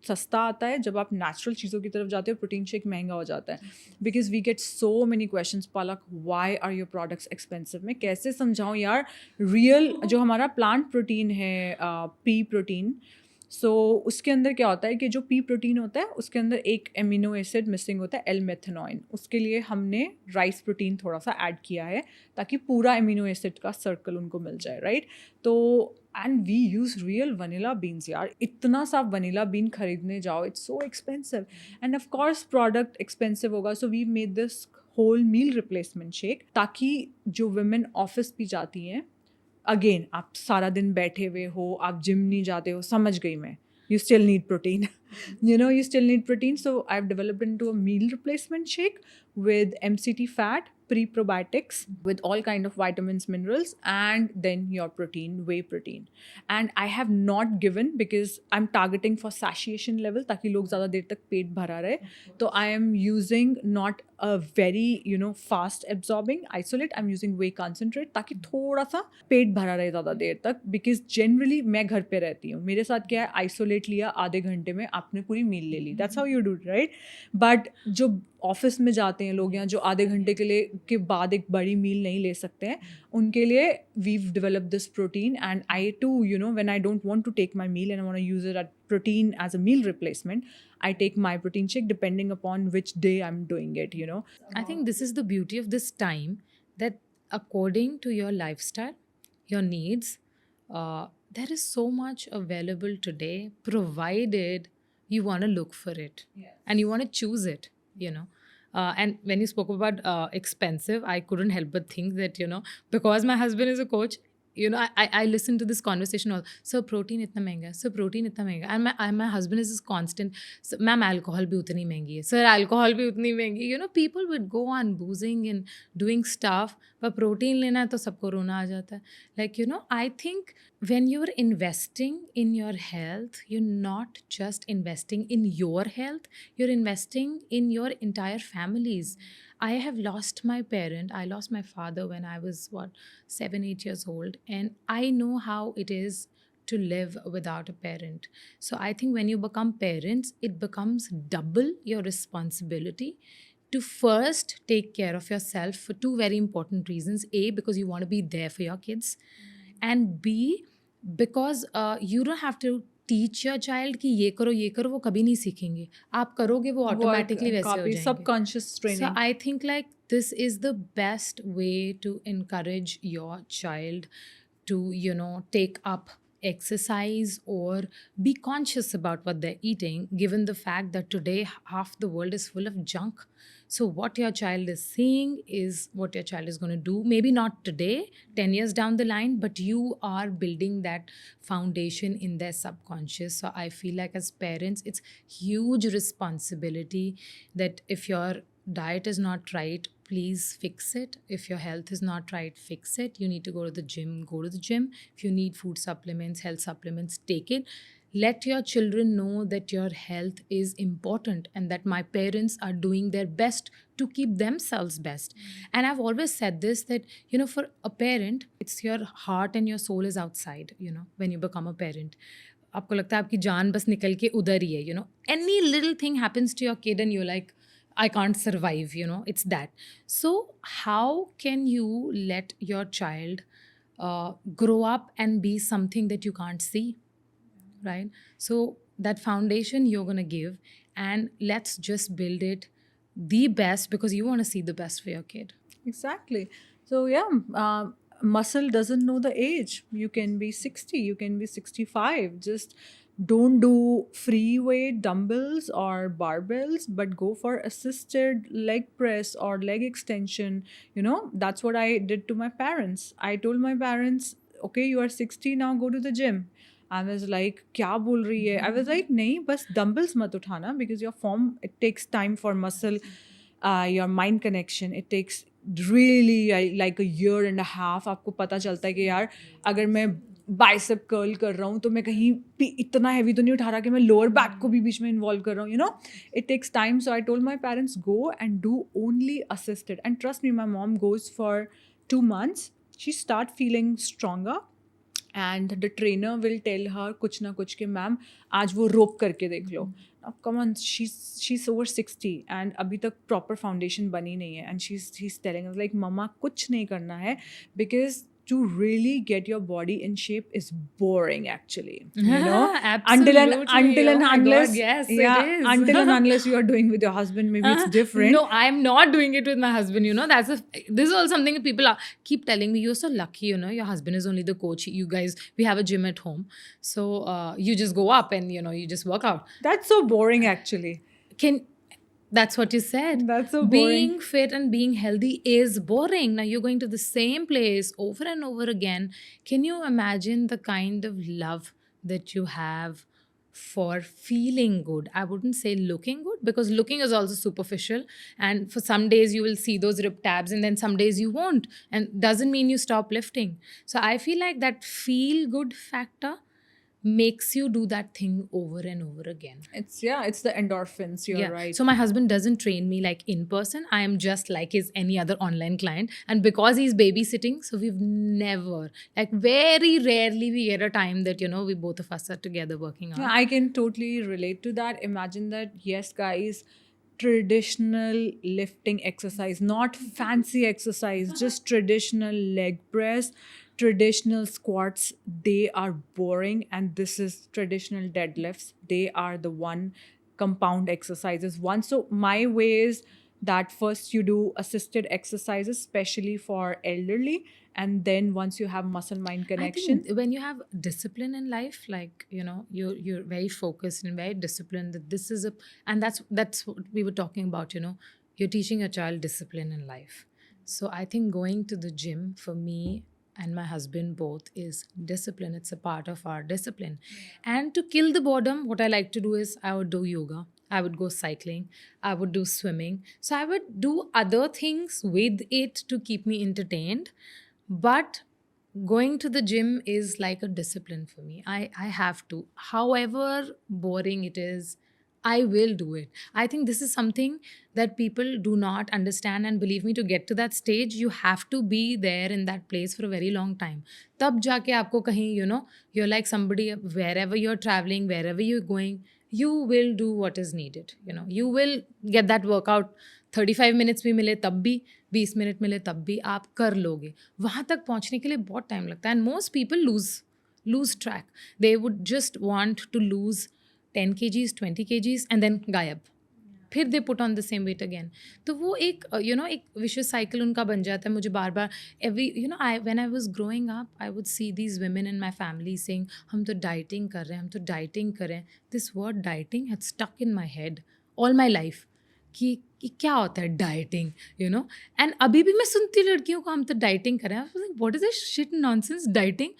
सस्ता आता है, जब आप नेचुरल चीज़ों की तरफ जाते हो प्रोटीन शेक महंगा हो जाता है. Because we get so many questions, Palak why are your products expensive. मैं कैसे समझाऊँ यार, रियल जो हमारा प्लांट प्रोटीन है, पी प्रोटीन, सो उसके अंदर क्या होता है कि जो पी प्रोटीन होता है उसके अंदर एक एमिनो एसिड मिसिंग होता है, एल मेथेनॉइन. उसके लिए हमने राइस प्रोटीन थोड़ा सा ऐड किया है ताकि पूरा एमिनो एसिड का सर्कल उनको मिल जाए, राइट. तो and we use real vanilla beans यार. इतना सा वनीला बीन खरीदने जाओ, it's so expensive. And of course product expensive होगा, so we made this whole meal replacement shake ताकि जो वुमेन ऑफिस भी जाती हैं, अगेन आप सारा दिन बैठे हुए हो, आप जिम नहीं जाते हो, समझ गई मैं, you still need protein. You still need protein. So I've developed into a meal replacement shake with MCT fat, pre-probiotics, with all kind of vitamins, minerals, and then your protein, whey protein. And I have not given because I'm targeting for satiation level ताकि लोग ज़्यादा देर तक पेट भरा रहे. तो I am using not a very fast absorbing isolate. I'm using whey concentrate ताकि थोड़ा सा पेट भरा रहे ज़्यादा देर तक. Because generally मैं घर पे रहती हूँ, मेरे साथ क्या है, आइसोलेट लिया, आधे घंटे में आपने पूरी मील ले ली. That's how you do, right. But जो ऑफिस में जाते हैं लोग, या जो आधे घंटे के बाद एक बड़ी मील नहीं ले सकते हैं, उनके लिए we've develop this protein. And I too when I don't want to take my meal and I want to use it at protein as a meal replacement, I take my protein shake depending upon which day I'm doing it. I think this is the beauty of this time, that according to your lifestyle, your needs, there is so much available today, provided you want to look for it. Yes. And you want to choose it, and when you spoke about expensive, I couldn't help but think that, because my husband is a coach, I listen to this conversation all, sir, protein itna महंगा, sir, protein itna महंगा, and my husband is this constant, ma'am, alcohol भी उतनी महंगी है, sir, alcohol भी उतनी महंगी. People would go on boozing and doing stuff, पर protein लेना है तो सबको रोना आ जाता है. Like, I think when you're investing in your health, you're not just investing in your health, you're investing in your entire families. I have lost my parent. I lost my father when I was 7, 8 years old, and I know how it is to live without a parent. So I think when you become parents, it becomes double your responsibility to first take care of yourself for two very important reasons. A, because you want to be there for your kids, and B, because you don't have to teach your child कि ये करो, वो कभी नहीं सीखेंगे. आप करोगे, वो ऑटोमेटिकली वैसे हो जाएंगे. Subconscious training. So I think like this is the best way to encourage your child to take up exercise or be conscious about what they're eating, given the fact that today half the world is full of junk. So what your child is seeing is what your child is going to do. Maybe not today, 10 years down the line, but you are building that foundation in their subconscious. So I feel like as parents, it's huge responsibility that if your diet is not right, please fix it. If your health is not right, fix it. You need to go to the gym, go to the gym. If you need food supplements, health supplements, take it. Let your children know that your health is important and that my parents are doing their best to keep themselves best. And I've always said this, that, for a parent, it's your heart and your soul is outside, when you become a parent. आपको लगता है आपकी जान बस निकल के उधर ही है, Any little thing happens to your kid and you're like, I can't survive, it's that. So how can you let your child grow up and be something that you can't see, right? So that foundation you're going to give, and let's just build it the best because you want to see the best for your kid. Exactly. So yeah, muscle doesn't know the age. You can be 60, you can be 65. Just don't do free weight dumbbells or barbells, but go for assisted leg press or leg extension. You know, that's what I did to my parents. I told my parents, okay, you are 60 now, go to the gym. I was like, क्या बोल रही है? I was like, नहीं, बस dumbbells मत उठाना, because your form, it takes time for muscle, your mind connection. It takes really like a year and a half. आपको पता चलता है कि यार अगर मैं बाइसेप कर्ल कर रहा हूँ तो मैं कहीं भी इतना हैवी तो नहीं उठा रहा कि मैं लोअर बैक को भी बीच में इन्वॉल्व कर रहा हूँ, you know. It takes time. So I told my parents, go and do only assisted. And trust me, my mom goes for 2 months. She start feeling stronger. And the trainer will tell her कुछ ना कुछ कि ma'am आज वो rope करके देख लो. Come on, she over 60 and अभी तक प्रॉपर फाउंडेशन बनी नहीं है. And she is telling like, मम्मा कुछ नहीं करना है, because to really get your body in shape is boring actually, you know. until and Absolutely. until and Oh my God, unless, yes, yeah, it is. until and unless you are doing with your husband, maybe it's different. No, I'm not doing it with my husband. You know, this is all something that people keep telling me. You're so lucky, you know, your husband is only the coach. You guys, we have a gym at home, so you just go up and you know you just work out. That's so boring actually. That's what you said. That's so boring. Being fit and being healthy is boring. Now you're going to the same place over and over again. Can you imagine the kind of love that you have for feeling good? I wouldn't say looking good, because looking is also superficial. And for some days you will see those ripped abs and then some days you won't. And doesn't mean you stop lifting. So I feel like that feel good factor makes you do that thing over and over again. It's the endorphins. You're right. So my husband doesn't train me like in person. I am just like his any other online client. And because he's babysitting, so we've never, like very rarely we get a time that, you know, we both of us are together working out. Yeah, I can totally relate to that. Imagine that, yes, guys, traditional lifting exercise, not fancy exercise, just traditional leg press, traditional squats, they are boring. And this is traditional deadlifts, they are the one compound exercises one. So my way is that first you do assisted exercises, especially for elderly, and then once you have muscle mind connection. I think when you have discipline in life, like, you know, you're very focused and very disciplined, that this is a, and that's what we were talking about, you know, you're teaching your child discipline in life. So I think going to the gym for me and my husband both is discipline. It's a part of our discipline. And to kill the boredom, what I like to do is I would do yoga, I would go cycling, I would do swimming. So I would do other things with it to keep me entertained. But going to the gym is like a discipline for me. I have to. However boring it is, I will do it. I think this is something that people do not understand. And believe me, to get to that stage, you have to be there in that place for a very long time. Tab jaake aapko kahin, you know, you're like somebody, wherever you're traveling, wherever you're going, you will do what is needed. You know, you will get that workout. 35 minutes भी मिले तब भी, 20 minute मिले तब भी आप कर लोगे. वहाँ तक पहुँचने के लिए बहुत टाइम लगता है. And most people lose track. They would just want to lose 10 kgs, 20 kgs and then गायब. फिर they put on the same weight again. तो वो एक यू नो एक विशियस साइकिल उनका बन जाता है. मुझे बार बार every you know I when I was growing up I would see these women in my family saying हम तो डाइटिंग कर रहे हैं, हम तो डाइटिंग कर रहे हैं. This word dieting had stuck in my head all my life कि क्या होता है डाइटिंग, यू नो. एंड अभी भी मैं सुनती हूँ लड़कियों को हम तो डाइटिंग कर रहे हैं. What is this shit nonsense dieting?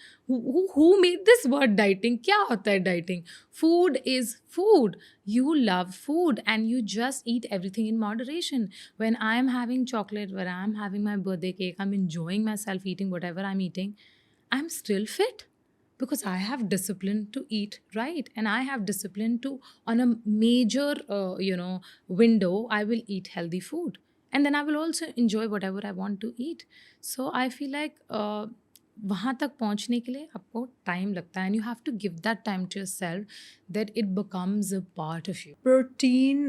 Who made this word dieting? क्या होता है dieting? Food is food. You love food and you just eat everything in moderation. When I'm having chocolate, when I'm having my birthday cake, I'm enjoying myself eating whatever I'm eating, I'm still fit because I have discipline to eat right, and I have discipline to, on a major window, I will eat healthy food, and then I will also enjoy whatever I want to eat. So I feel like वहाँ तक पहुँचने के लिए आपको time लगता है, and you have to give that time to yourself that it becomes a part of you. Protein,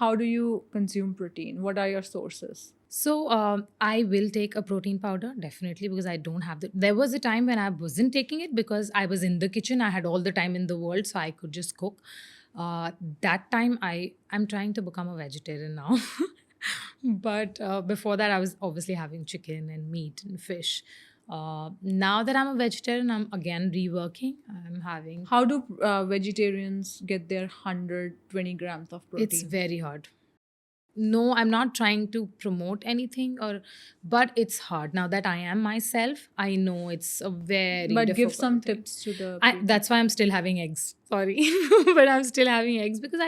how do you consume protein? What are your sources? So I will take a protein powder definitely because I don't have the. There was a time when I wasn't taking it because I was in the kitchen. I had all the time in the world, so I could just cook. Uh, that time I'm trying to become a vegetarian now, but before that I was obviously having chicken and meat and fish. Now that I'm a vegetarian, I'm again reworking. I'm having. How do vegetarians get their 120 grams of It's protein? very hard. No, I'm not trying to promote anything or, but it's hard. Now that I am myself, I know it's a very But give difficult some thing. tips to the people. That's why I'm still having eggs. Sorry, but I'm still having eggs because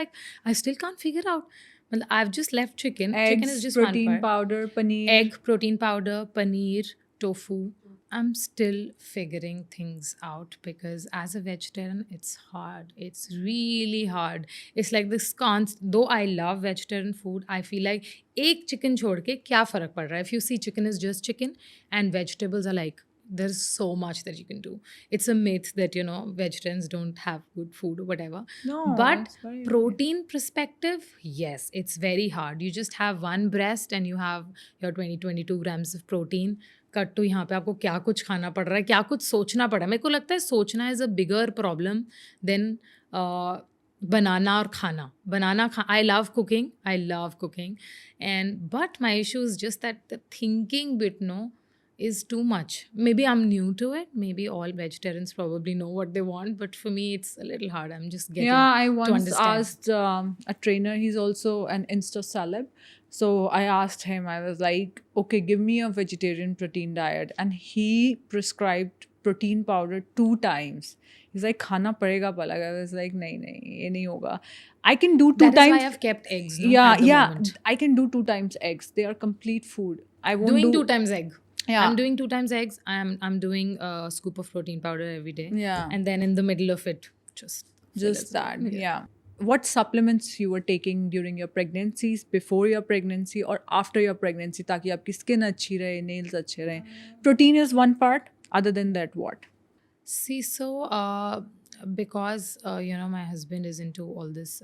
I still can't figure out. Well, I've just left chicken. Chicken is Eggs, just one protein part. powder, paneer. Egg, protein powder, paneer, tofu. I'm still figuring things out because as a vegetarian, it's hard. It's really hard. It's like this constant. Though I love vegetarian food, I feel like एक chicken छोड़ के क्या फर्क पड़ रहा है? If you see, chicken is just chicken, and vegetables are like there's so much that you can do. It's a myth that vegetarians don't have good food or whatever. No, But it's very okay. protein perspective, yes, it's very hard. You just have one breast and you have your 22 grams of protein. Cut to यहाँ पे आपको क्या कुछ खाना पड़ रहा है, क्या कुछ सोचना पड़ रहा है. मेरे को लगता है सोचना is a bigger problem than बनाना और खाना. I love cooking and but my issue is just that the thinking bit no is too much. Maybe I'm new to it. Maybe all vegetarians probably know what they want, but for me, it's a little hard. I'm just getting Yeah, I to once understand. asked a trainer, he's also an Insta celeb. So I asked him, I was like, okay, give me a vegetarian protein diet. And he prescribed protein powder 2 times. He's like, khana padega palag. I was like, nahi, nahi, ye nahi hoga. I can do two That is times. why I've kept eggs. No, Yeah, at the yeah. moment. I can do 2 times eggs. They are complete food. I won't Doing do 2 times egg. Yeah. I'm doing 2 times eggs. I'm doing a scoop of protein powder every day. Yeah. And then in the middle of it, just fill Just it. that, yeah. What supplements you were taking during your pregnancies, before your pregnancy, or after your pregnancy, ताकि आपकी skin अच्छी रहे, nails अच्छे रहे? Protein is one part. Other than that, what? See, so because my husband is into all this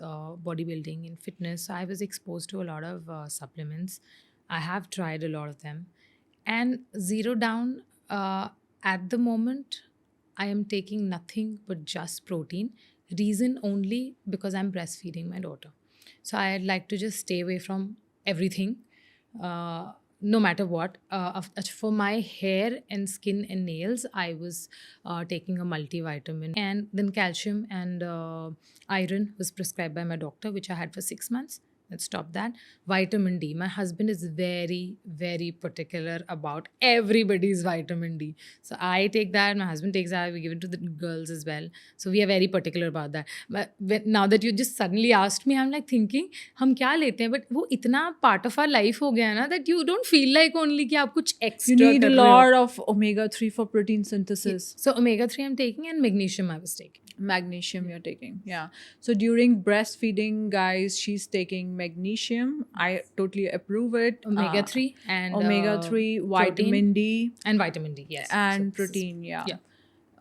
bodybuilding and fitness, I was exposed to a lot of supplements. I have tried a lot of them, and Zero Down at the moment, I am taking nothing but just protein. Reason only because I'm breastfeeding my daughter, so I'd like to just stay away from everything. No matter what. For my hair and skin and nails, I was taking a multivitamin, and then calcium and iron was prescribed by my doctor, which I had for 6 months. Let's stop that. Vitamin D. My husband is very, very particular about everybody's vitamin D. So I take that. My husband takes that. We give it to the girls as well. So we are very particular about that. But now that you just suddenly asked me, I'm like thinking, हम क्या लेते हैं? But वो इतना part of our life हो गया है ना that you don't feel like only कि आप कुछ extra You need a कर रहे हो. lot of omega-3 for protein synthesis. So omega-3 I'm taking and magnesium I was taking. Magnesium you're taking, yeah. So during breastfeeding, guys, she's taking magnesium. I totally approve it. Omega-3 and Omega-3, protein vitamin D, and vitamin D, yes. and So this is- protein, yeah. Yeah.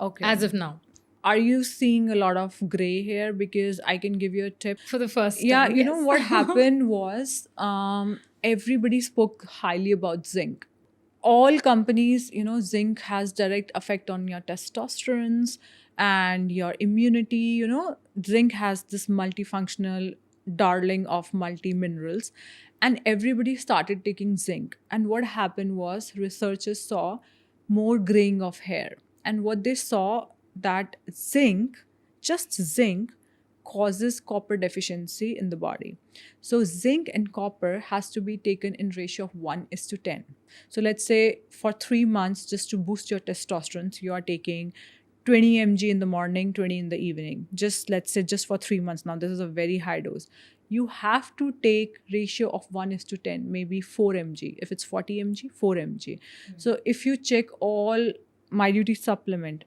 Okay. As of now. Are you seeing a lot of gray hair? Because I can give you a tip. For the first time. Yeah, you know yes. what happened was everybody spoke highly about zinc. All companies, zinc has direct effect on your testosterone and your immunity. Zinc has this multifunctional darling of multi minerals, and everybody started taking zinc. And what happened was researchers saw more graying of hair, and what they saw that zinc, just zinc, causes copper deficiency in the body. So zinc and copper has to be taken in ratio of 1:10. So let's say for 3 months, just to boost your testosterone, you are taking 20 mg in the morning, 20 in the evening. Just let's say just for 3 months. Now this is a very high dose. You have to take ratio of 1:10, maybe 4 mg. If it's 40 mg, 4 mg. So if you check all My Duty supplement,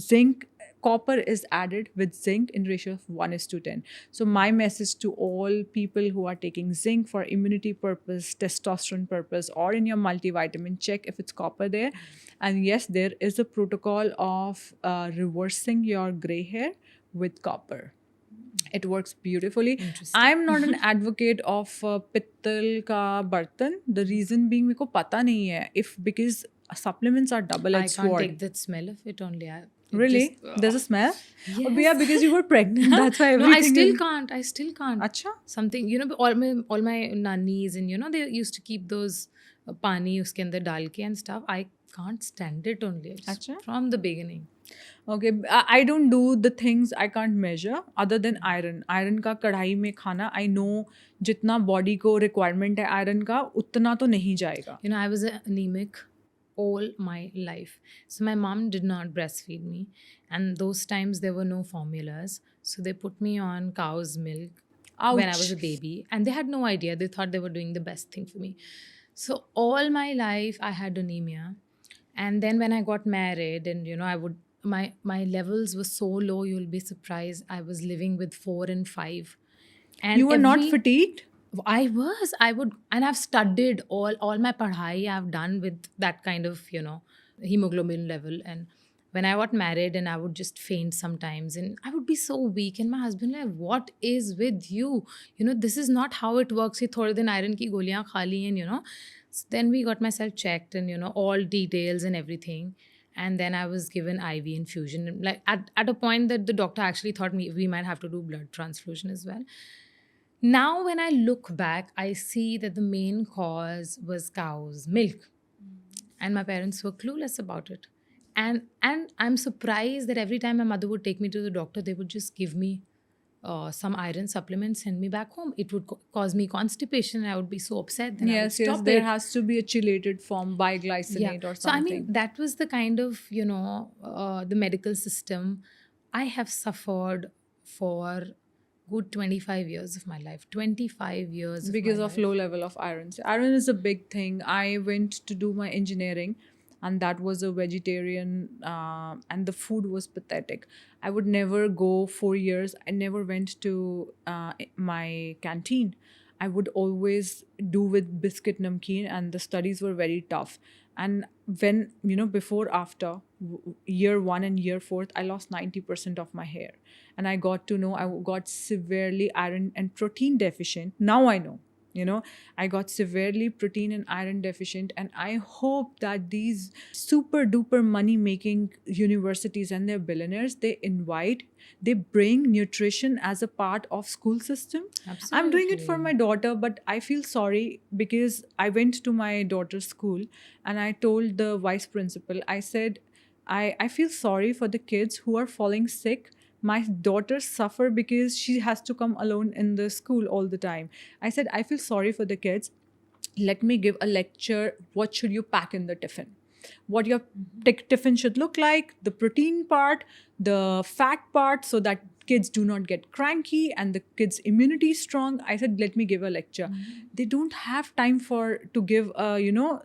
zinc, copper is added with zinc in ratio of 1:10. So my message to all people who are taking zinc for immunity purpose, testosterone purpose, or in your multivitamin, check if it's copper there. And yes, there is a protocol of reversing your gray hair with copper. It works beautifully. Interesting. I'm not an advocate of pittal ka bartan. The reason being, मेरे को पता नहीं है if because supplements are I double-edged can't sword. take the smell of it only. It Really? just- There's a smell? Yes. Oh, yeah, because you were pregnant. That's why No, everything I still is... can't. I still can't. Acha? Something, all my nannies and they used to keep those pani uske andar dal ke and stuff. I can't stand it only. It's Acha? from the beginning. Okay, I don't do the things I can't measure other than iron. Iron का कढ़ाई में खाना, I know जितना body को requirement है iron का उतना तो नहीं जाएगा. I was anemic all my life. So my mom did not breastfeed me. And those times there were no formulas. So they put me on cow's milk when I was a Ouch. baby. And they had no idea. They thought they were doing the best thing for me. So all my life I had anemia. And then when I got married and I would my levels were so low, you'll be surprised. I was living with 4 and 5. And You were not fatigued? I would, and I've studied all my padhai I've done with that kind of, hemoglobin level. And when I got married and I would just faint sometimes and I would be so weak. And my husband like, what is with you? This is not how it works. He thode din iron ki goliyan kha li and So then we got myself checked and, all details and everything. And then I was given IV infusion. And like at a point that the doctor actually thought we might have to do blood transfusion as well. Now, when I look back, I see that the main cause was cow's milk. And my parents were clueless about it. And I'm surprised that every time my mother would take me to the doctor, they would just give me some iron supplements, send me back home. It would cause me constipation. And I would be so upset. Then I would Yes, stop there it. has to be a chelated form, biglycinate or something. So, I mean, that was the kind of, the medical system I have suffered for good 25 years of my life. 25 years Because my of life. low level of iron. So iron is a big thing. I went to do my engineering and that was a vegetarian and the food was pathetic. I would never go 4 years. I never went to my canteen. I would always do with biscuit namkeen and the studies were very tough. And when, before, after year 1 and year 4, I lost 90% of my hair. And I got to know I got severely iron and protein deficient. Now I know, I got severely protein and iron deficient. And I hope that these super duper money making universities and their billionaires, they bring nutrition as a part of school system. I'm doing it for my daughter, but I feel sorry because I went to my daughter's school and I told the vice principal, I said, I feel sorry for the kids who are falling sick. My daughter suffer because she has to come alone in the school all the time. I said, I feel sorry for the kids. Let me give a lecture. What should you pack in the tiffin? What your tiffin should look like, the protein part, the fat part, so that kids do not get cranky and the kids' immunity is strong. I said, let me give a lecture. They don't have time to give,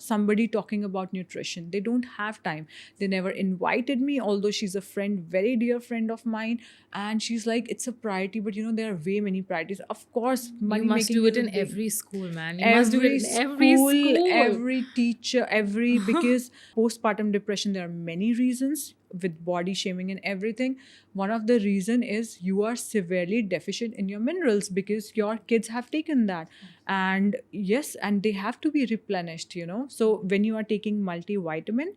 somebody talking about nutrition. They don't have time. They never invited me, although she's a friend, very dear friend of mine. And she's like, it's a priority, but there are way many priorities. Of course, money You must making do it is a in big- every school, man. You must do it in every school. every teacher, because postpartum depression, there are many reasons with body shaming and everything. One of the reason is you are severely deficient in your minerals because your kids have taken that. And yes, and they have to be replenished, So when you are taking multivitamin,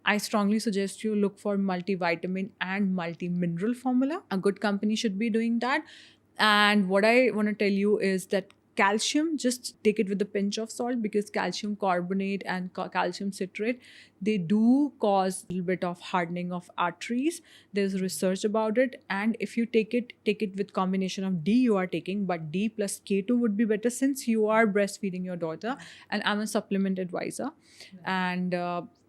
I strongly suggest you look for multivitamin and multi-mineral formula. A good company should be doing that. And what I want to tell you is that calcium, just take it with a pinch of salt because calcium carbonate and calcium citrate, they do cause a little bit of hardening of arteries. There's research about it. And if you take it with combination of D you are taking, but D plus K2 would be better since you are breastfeeding your daughter. And I'm a supplement advisor. And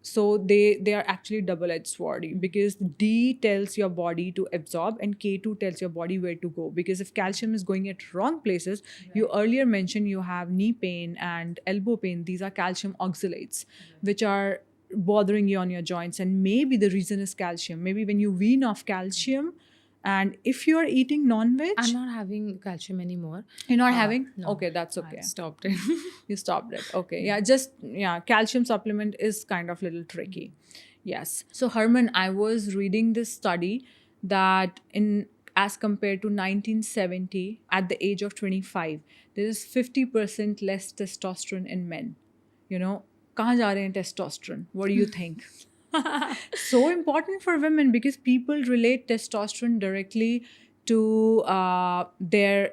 so they are actually double-edged sword because D tells your body to absorb and K2 tells your body where to go. Because if calcium is going at wrong places, you earlier mentioned you have knee pain and elbow pain. These are calcium oxalates, which are bothering you on your joints. And maybe the reason is calcium. Maybe when you wean off calcium, and if you are eating non-veg, I'm not having calcium anymore. you're not having? No. Okay, that's I okay. stopped it. You stopped it. Okay. Yeah, calcium supplement is kind of little tricky. Yes. So Herman, I was reading this study that as compared to 1970 at the age of 25. There is 50% less testosterone in men. You know, kahan ja rahe hain testosterone? What do you think? So important for women because people relate testosterone directly to their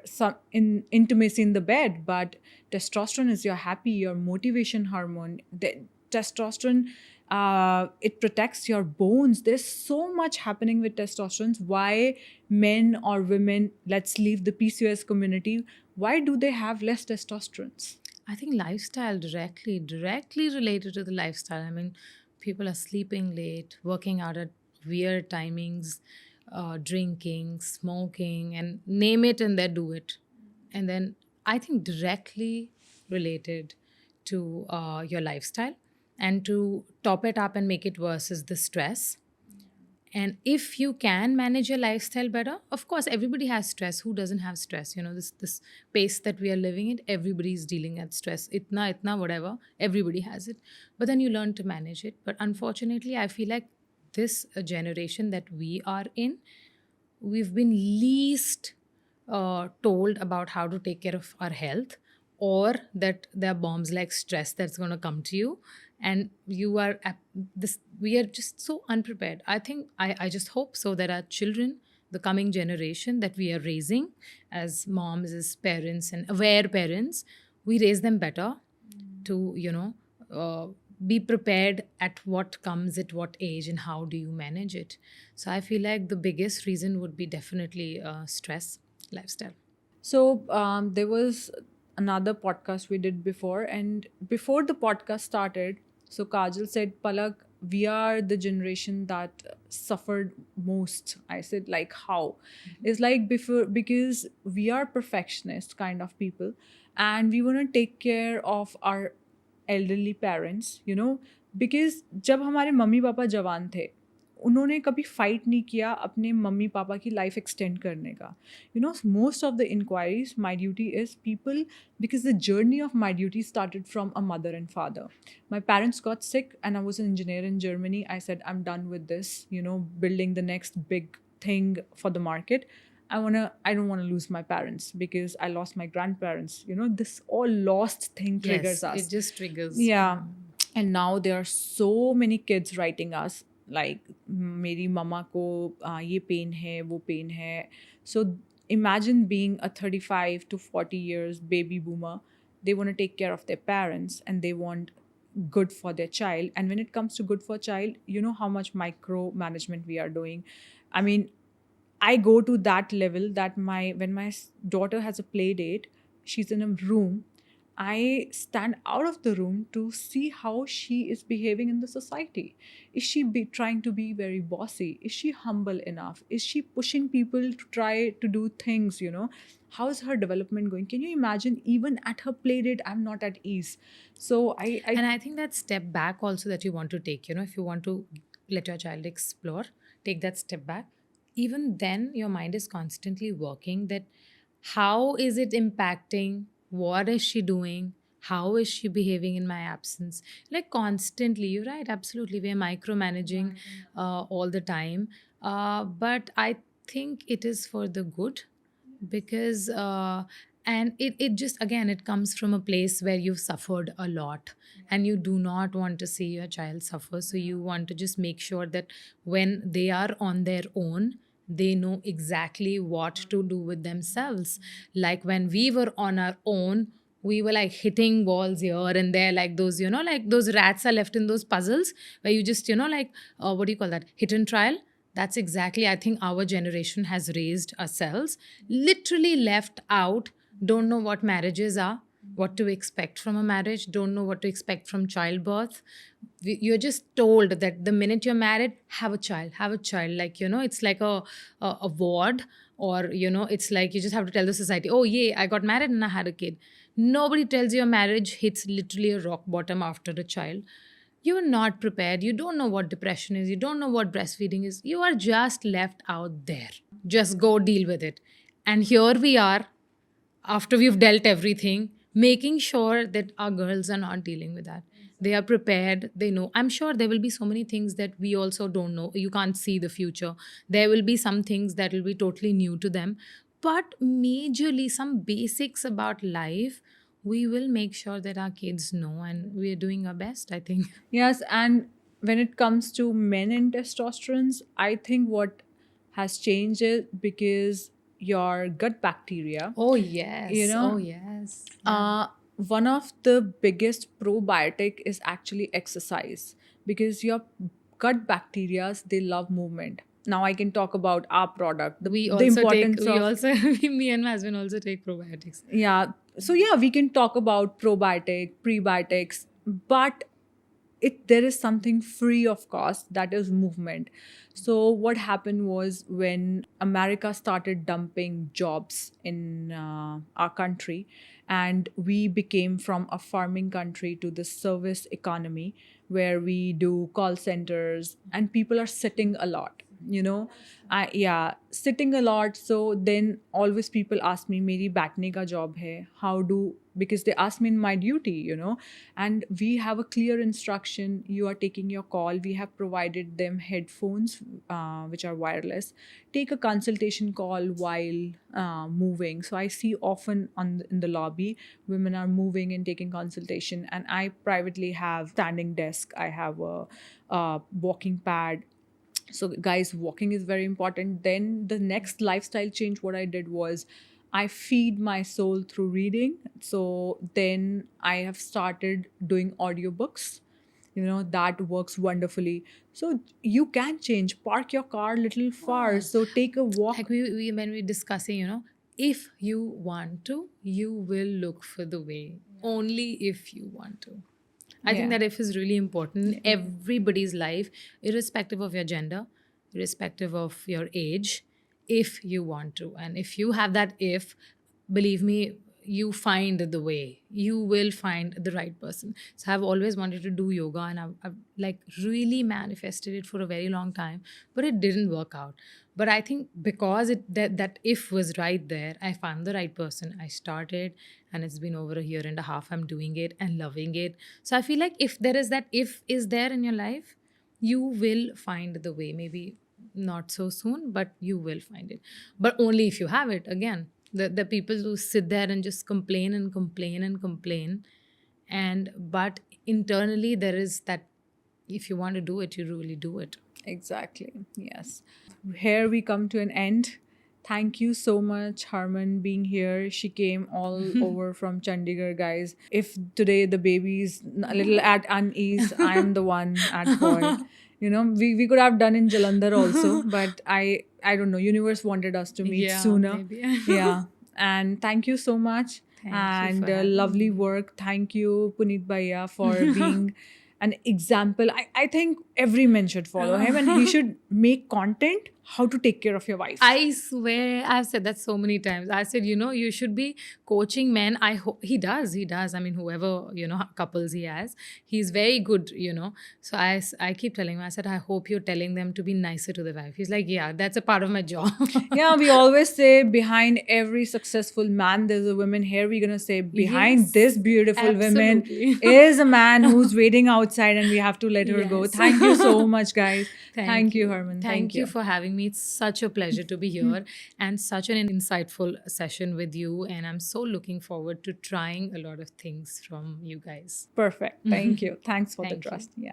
intimacy in the bed, but testosterone is your happy, your motivation hormone. Testosterone, it protects your bones. There's so much happening with testosterone. Why men or women, let's leave the PCOS community, why do they have less testosterone? I think lifestyle directly related to the lifestyle. I mean, people are sleeping late, working out at weird timings, drinking, smoking, and name it and they do it. And then I think directly related to your lifestyle. And to top it up and make it worse is the stress. And if you can manage your lifestyle better, of course, everybody has stress. Who doesn't have stress? You know, this pace that we are living in, everybody's dealing at stress. Itna, whatever. Everybody has it. But then you learn to manage it. But unfortunately, I feel like this generation that we are in, we've been least told about how to take care of our health, or that there are bombs like stress that's going to come to you, and you are we are just so unprepared. I think I just hope so that our children, the coming generation that we are raising as moms, as parents and aware parents, we raise them better to, be prepared at what comes at what age and how do you manage it. So I feel like the biggest reason would be definitely stress, lifestyle. So there was another podcast we did before, and before the podcast started, so Kajal said, Palak, we are the generation that suffered most. I said, like, how? It's like before, because we are perfectionist kind of people, and we want to take care of our elderly parents, because जब हमारे mummy papa जवान थे, उन्होंने कभी fight नहीं किया अपने mummy papa की लाइफ एक्सटेंड करने का. Most of the inquiries my duty is people, because the journey of my duty started from a mother and father. My parents got sick and I was an engineer in Germany. I said I am done with this, building the next big thing for the market. I don't want to lose my parents because I lost my grandparents. This all lost thing triggers us. It just triggers. Yeah. And now there are so many kids writing us like, मेरी मम्मा को ये pen है, वो pen है. So imagine being a 35 to 40 years baby boomer. They want to take care of their parents and they want good for their child. And when it comes to good for child, you know how much micromanagement we are doing. I mean, I go to that level that when my daughter has a play date, she's in a room, I stand out of the room to see how she is behaving in the society. Is she trying to be very bossy? Is she humble enough? Is she pushing people to try to do things, How is her development going? Can you imagine, even at her play date, I'm not at ease. So And I think that step back also that you want to take, if you want to let your child explore, take that step back. Even then, your mind is constantly working that how is it impacting? What is she doing? How is she behaving in my absence? Like constantly, you're right, absolutely. We are micromanaging all the time. But I think it is for the good because, and it just, again, it comes from a place where you've suffered a lot and you do not want to see your child suffer. So you want to just make sure that when they are on their own, they know exactly what to do with themselves. Like when we were on our own, we were like hitting walls here and there, like those, like those rats are left in those puzzles where you just, what do you call that? Hit and trial. That's exactly, I think our generation has raised ourselves, literally left out, don't know what marriages are, what to expect from a marriage, don't know what to expect from childbirth. You're just told that the minute you're married, have a child. Like, it's like a ward, or, it's like you just have to tell the society, oh, yeah, I got married and I had a kid. Nobody tells your marriage hits literally a rock bottom after a child. You're not prepared. You don't know what depression is. You don't know what breastfeeding is. You are just left out there. Just go deal with it. And here we are, after we've dealt everything, making sure that our girls are not dealing with that. They are prepared, they know. I'm sure there will be so many things that we also don't know. You can't see the future. There will be some things that will be totally new to them. But majorly, some basics about life, we will make sure that our kids know, and we're doing our best, I think. Yes, and when it comes to men and testosterone, I think what has changed is because your gut bacteria, Oh, you yes. Oh, know, yes. uh, one of the biggest probiotic is actually exercise, because your gut bacteria, they love movement. Now I can talk about our product, We the also take, importance we of, also, me and my husband also take probiotics. yeah. So yeah, we can talk about probiotic, prebiotics, but there is something free of cost, that is movement. So what happened was, when America started dumping jobs in our country, and we became from a farming country to the service economy, where we do call centers and people are sitting a lot, you know. Yeah, sitting a lot. So then always people ask me, meri baithne ka job hai, how do, because they ask me in my duty, you know. And we have a clear instruction: you are taking your call, we have provided them headphones, which are wireless. Take a consultation call while moving. So I see often in the lobby, women are moving and taking consultation, and I privately have standing desk, I have a walking pad. So guys, walking is very important. Then the next lifestyle change what I did was, I feed my soul through reading. So then I have started doing audiobooks, you know, that works wonderfully. So you can change, park your car a little far, so take a Like walk. we when we're discussing, if you want to, you will look for the way. Only if you want to. I think Yeah. that if is really important in everybody's life, irrespective of your gender, irrespective of your age, if you want to. And if you have that if, believe me, you find the way. You will find the right person. So I've always wanted to do yoga, and I've like really manifested it for a very long time, but it didn't work out. But I think because that if was right there, I found the right person. I started, and it's been over a year and a half. I'm doing it and loving it. So I feel like if there is that if is there in your life, you will find the way. Maybe not so soon, but you will find it. But only if you have it. Again, the people who sit there and just complain and complain and complain, and but internally there is that, if you want to do it, you really do it. Exactly. Yes. Here we come to an end. Thank you so much, Harman, being here. She came all over from Chandigarh, guys. If today the baby's a little at unease, I'm the one at fault. You know, we could have done in Jalandhar also, but I don't know. Universe wanted us to meet Yeah, sooner. maybe. Yeah. And thank you so much. Thank you And for having lovely me. work. Thank you, Puneet Bhaiya, for being an example. I think every man should follow him, and he should make content how to take care of your wife. I swear, I've said that so many times. I said, you should be coaching men. I hope he does. He does. I mean, whoever, couples he has, he's very good. So I keep telling him, I said, I hope you're telling them to be nicer to the wife. He's like, yeah, that's a part of my job. Yeah, we always say behind every successful man, there's a woman. Here we're gonna say behind Yes, this beautiful woman absolutely. is a man who's waiting outside, and we have to let her go. Yes. Thank you so much, guys. Thank Thank you, you. Herman. Thank you for having me. It's such a pleasure to be here and such an insightful session with you. And I'm so looking forward to trying a lot of things from you guys. Perfect. Thank you. Thanks for the Thank you. trust. Yeah.